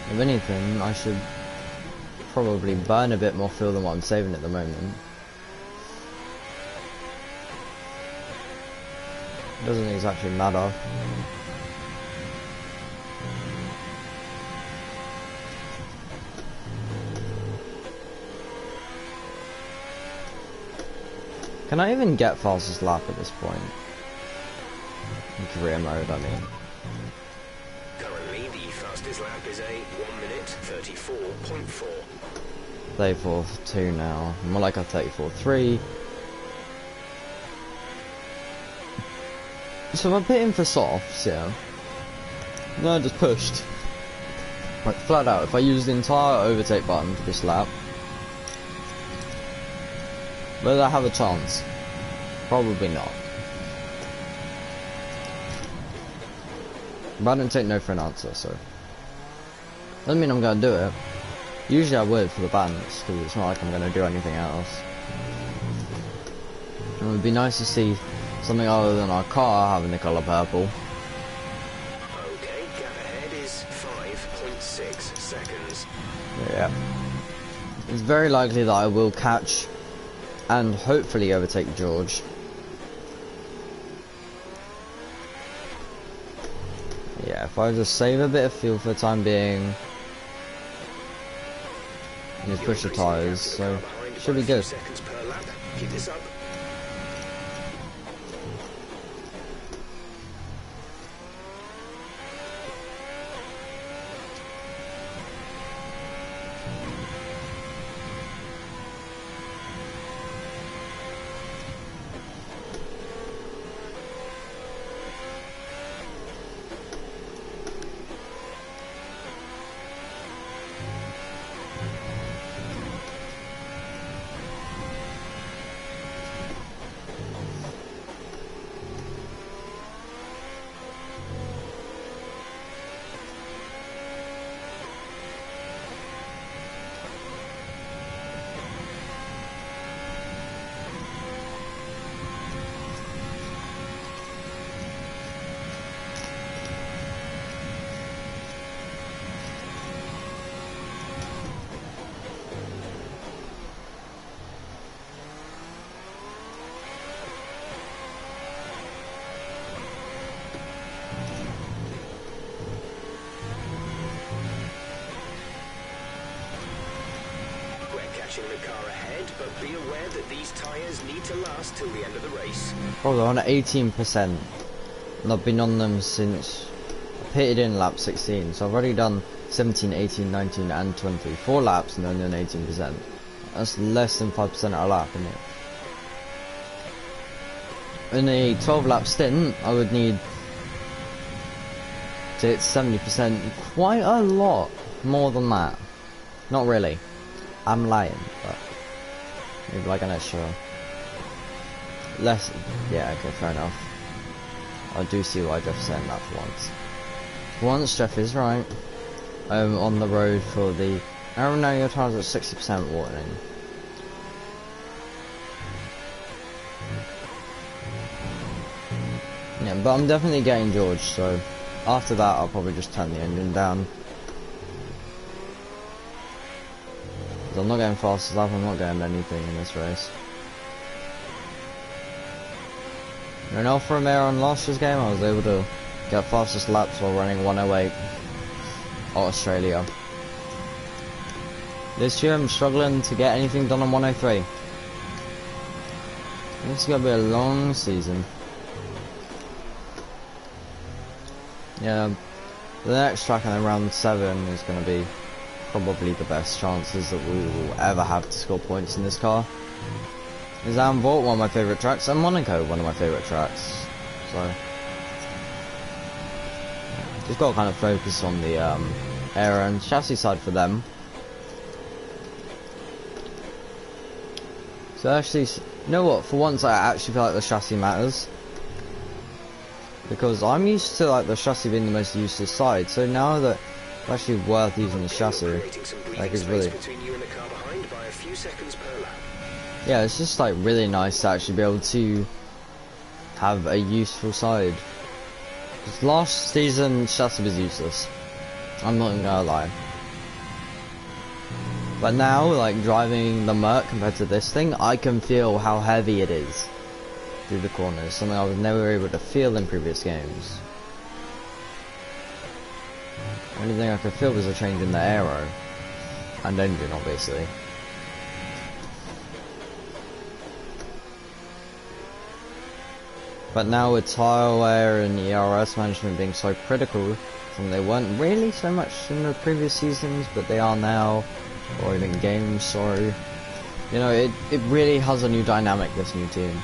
If anything, I should probably burn a bit more fuel than what I'm saving at the moment. Doesn't exactly matter. Can I even get fastest lap at this point? In career mode, I mean. Currently, the fastest lap is a 1 minute 34.4. 34.2 now. More like a 34.3. So if I put in for softs, yeah. No, I just pushed. Like flat out, if I use the entire overtake button for this lap, will I have a chance? Probably not. But I don't take no for an answer, so doesn't mean I'm gonna do it. Usually I would for the bands, because it's not like I'm gonna do anything else. It would be nice to see something other than our car having the colour purple. Okay, gap ahead is 5.6 seconds. Yeah. It's very likely that I will catch and hopefully overtake George. Yeah, if I just save a bit of fuel for the time being, and just push the tyres, so should be good. Seconds per lap. Keep this up. The car ahead, but be aware that these tyres need to last till the end of the race. Oh, they're on 18%. And I've been on them since I pitted in lap 16, so I've already done 17, 18, 19 and 20. 4 laps and only on 18%. That's less than 5% a lap, isn't it? In a 12 lap stint, I would need to hit 70%, quite a lot more than that. Not really. I'm lying, but maybe like an extra less. Yeah, okay, fair enough. I do see why Jeff's saying that for once. Once Jeff is right. On the road for the. I don't know, your tires at 60% warning. Yeah, but I'm definitely getting George, so after that I'll probably just turn the engine down. I'm not getting fast enough, I'm not getting anything in this race. In Alfa Romeo on last year's game, I was able to get fastest laps while running 108 at Australia. This year I'm struggling to get anything done on 103. This is gonna be a long season. Yeah, the next track in round 7 is gonna be probably the best chances that we will ever have to score points in this car. Is Zandvoort one of my favourite tracks, and Monaco one of my favourite tracks. So just got to kind of focus on the air and chassis side for them. So actually, you know what? For once, I actually feel like the chassis matters, because I'm used to like the chassis being the most useless side. So now that it's actually worth using the chassis, like it's really. Yeah, it's just like really nice to actually be able to have a useful side. Because last season, chassis was useless. I'm not even gonna lie. But now, like driving the Merc compared to this thing, I can feel how heavy it is through the corners. Something I was never able to feel in previous games. The only thing I could feel was a change in the aero and engine, obviously. But now with tire wear and ERS management being so critical, and they weren't really so much in the previous seasons, but they are now, or even games, sorry. You know, it really has a new dynamic, this new team.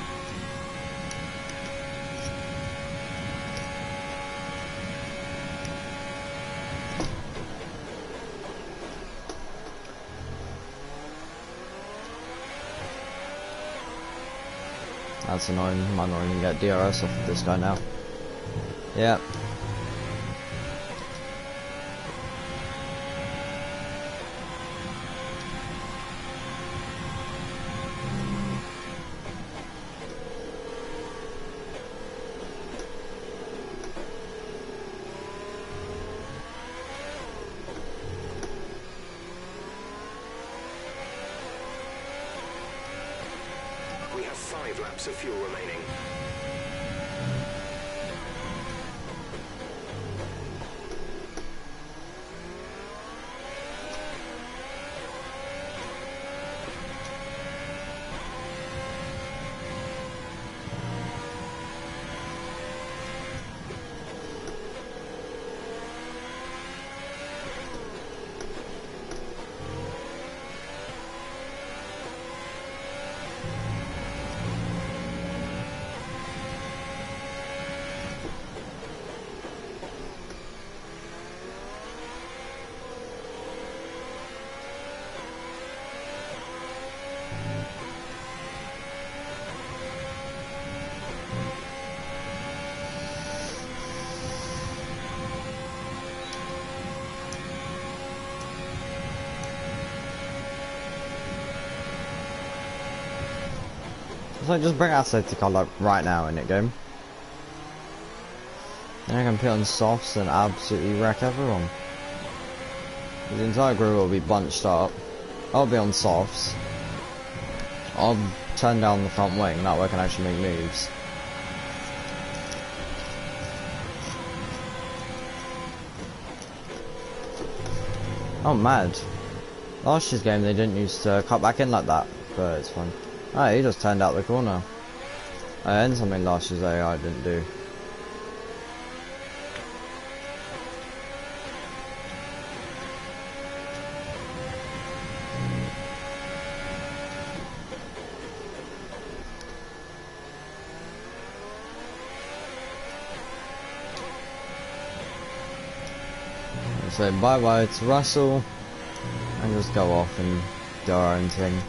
That's annoying. Might not even get DRS off of this guy now. Yeah. Of fuel remaining. So just bring our safety car like right now in it game. Then I can put on softs and absolutely wreck everyone. The entire crew will be bunched up. I'll be on softs. I'll turn down the front wing, that way I can actually make moves. Oh, mad. Last year's game they didn't use to cut back in like that, but it's fun. Oh, he just turned out the corner. And something last year's AI didn't do. So bye bye to Russell, and just go off and do our own thing.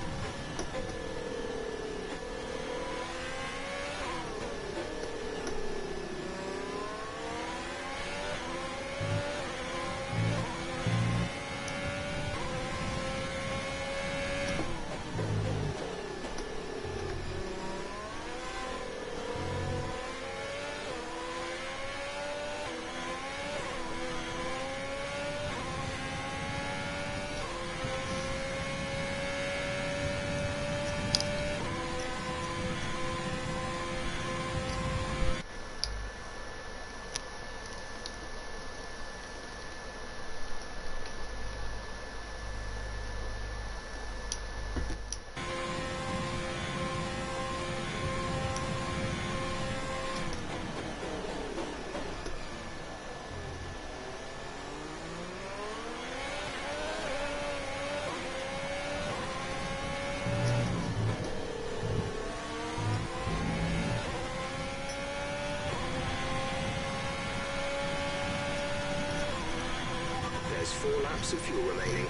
laps of fuel remaining.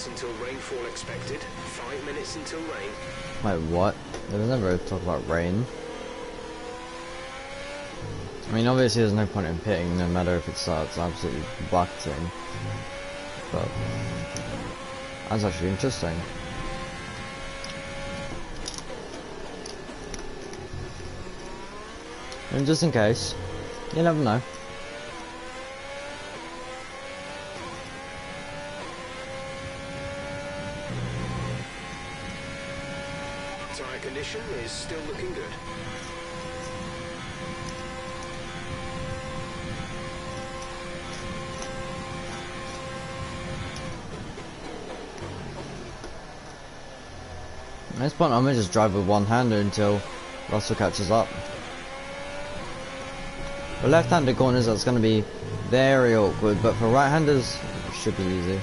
Until rainfall expected. 5 minutes until rain. Wait, what? There was never a talk about rain. I mean, obviously there's no point in pitting, no matter if it starts absolutely bucketing. But that's actually interesting. And just in case, you never know. Tyre condition is still looking good. At this point, I'm gonna just drive with one hander until Russell catches up. For left-handed corners, that's gonna be very awkward, but for right-handers, it should be easy.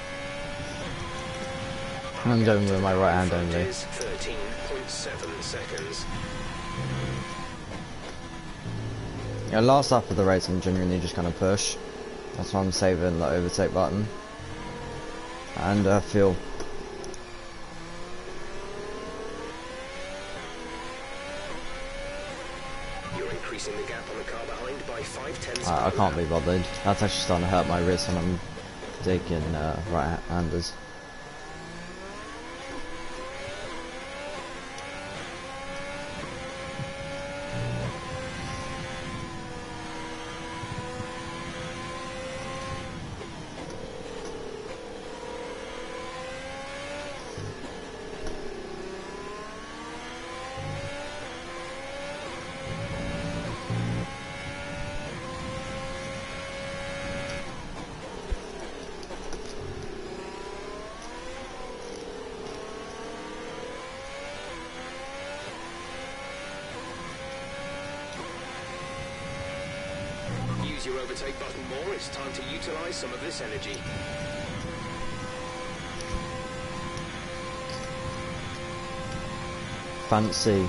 I'm going with my right hand only. 13.7 seconds. Yeah, last lap of the race, I'm genuinely just gonna push. That's why I'm saving the overtake button. And fuel. You're increasing the gap on the car behind by 5/10. I can't be bothered. That's actually starting to hurt my wrist when I'm taking right-handers. Use your overtake button more. It's time to utilize some of this energy. Fancy.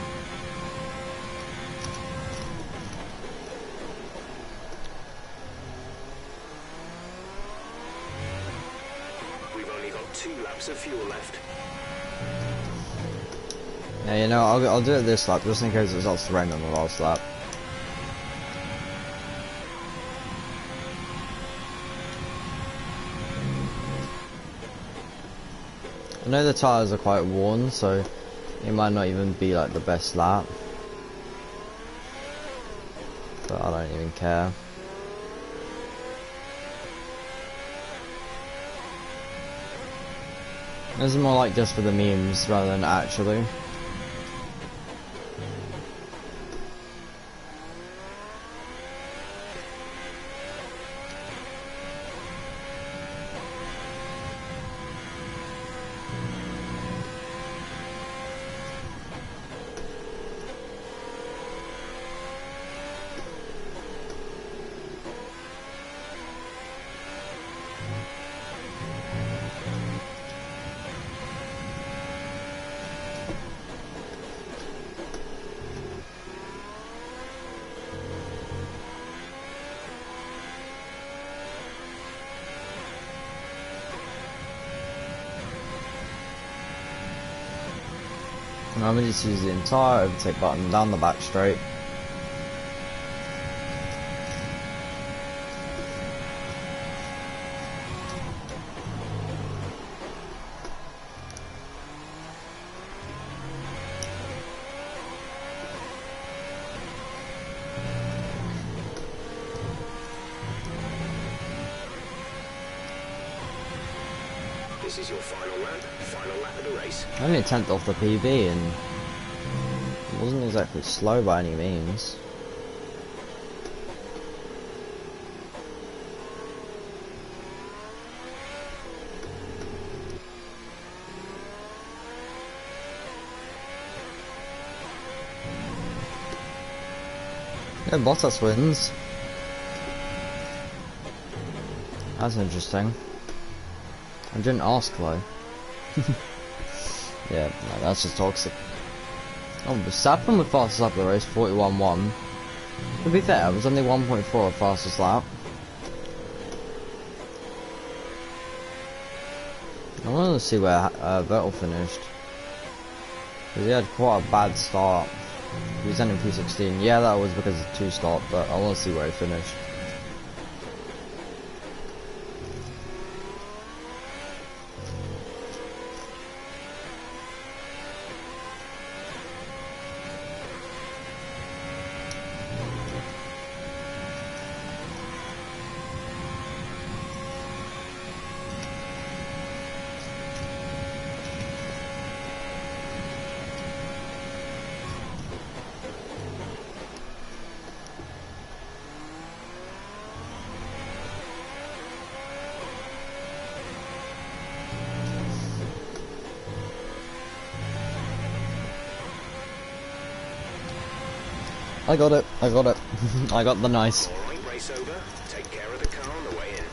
We've only got 2 laps of fuel left. Yeah, you know, I'll do it this lap just in case it starts to rain on the last lap. I know the tyres are quite worn, so it might not even be like the best lap. But I don't even care. This is more like just for the memes rather than actually. And I'm going to just use the entire overtake button down the back straight. This is your final lap of the race. Only a 10th off the PB and it wasn't exactly slow by any means. Oh, Bottas wins. That's interesting. I didn't ask though. Yeah, no, that's just toxic. Oh, Verstappen was fastest up the race, 41.1. To be fair, it was only 1.4 fastest lap. I want to see where Vettel finished. Because he had quite a bad start. He was ending P16. Yeah, that was because of 2-stop, but I want to see where he finished. I got it, I got it. I got the nice. Alright, race over. Take care of the car on the way in.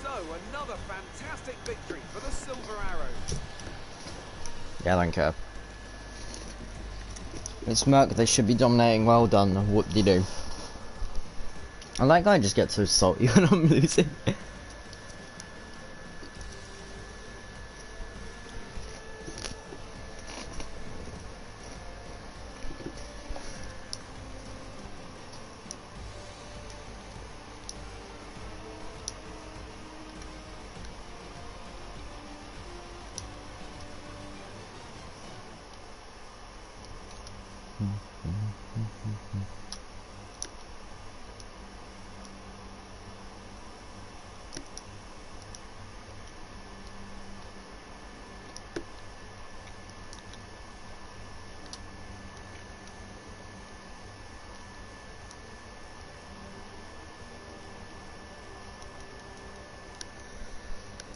So, another fantastic victory for the Silver Arrows. Yeah, I don't care. It's Merc, they should be dominating. Well done, what do you do? And that guy just gets so salty when I'm losing.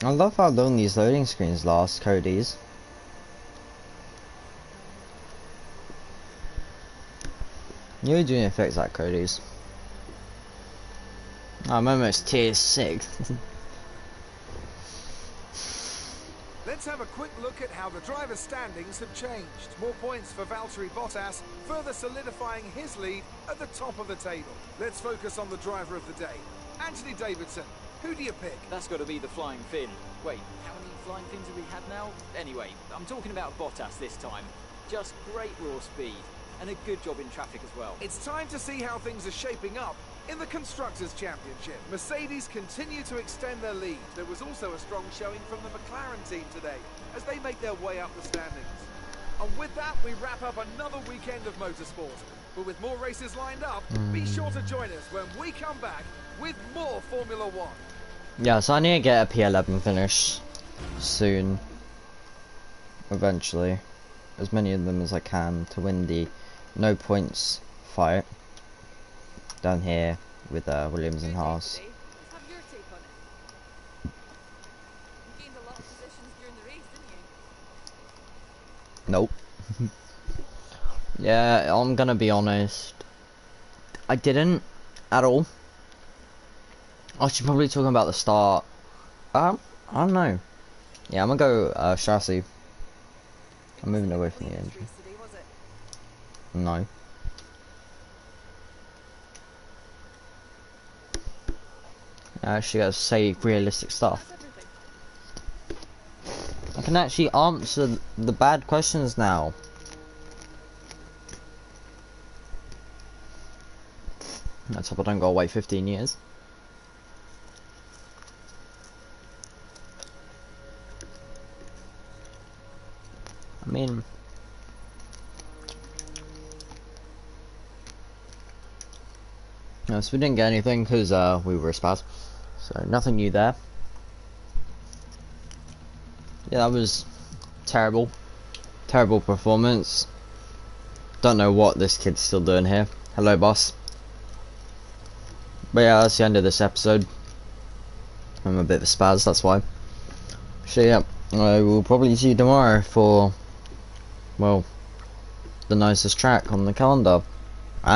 I love how long these loading screens last, Cody's. You're doing effects like Cody's. I'm almost tier 6. Let's have a quick look at how the driver's standings have changed. More points for Valtteri Bottas, further solidifying his lead at the top of the table. Let's focus on the driver of the day. Anthony Davidson, who do you pick? That's got to be the Flying Fin. Wait, how many Flying Fins have we had now? Anyway, I'm talking about Bottas this time. Just great raw speed, and a good job in traffic as well. It's time to see how things are shaping up in the Constructors' Championship. Mercedes continue to extend their lead. There was also a strong showing from the McLaren team today as they make their way up the standings. And with that, we wrap up another weekend of motorsport. But with more races lined up, be sure to join us when we come back with more Formula One. Yeah, so I need to get a P11 finish soon. Eventually. As many of them as I can to win the no points fight down here with Williams and Haas. Let's have your take on it. You gained a lot of positions during the race, didn't you? Nope. Yeah, I'm gonna be honest. I didn't at all. I should probably talk about the start. I don't know. Yeah, I'm gonna go chassis. I'm moving away from the engine. No. I actually gotta say realistic stuff. I can actually answer the bad questions now. Let's hope I don't go away 15 years. I mean, no, so we didn't get anything because we were a spaz, so nothing new there. Yeah, that was terrible performance. Don't know what this kid's still doing here. Hello, boss. But yeah, that's the end of this episode. I'm a bit of a spaz, that's why. So yeah, I will probably see you tomorrow for, well, the nicest track on the calendar.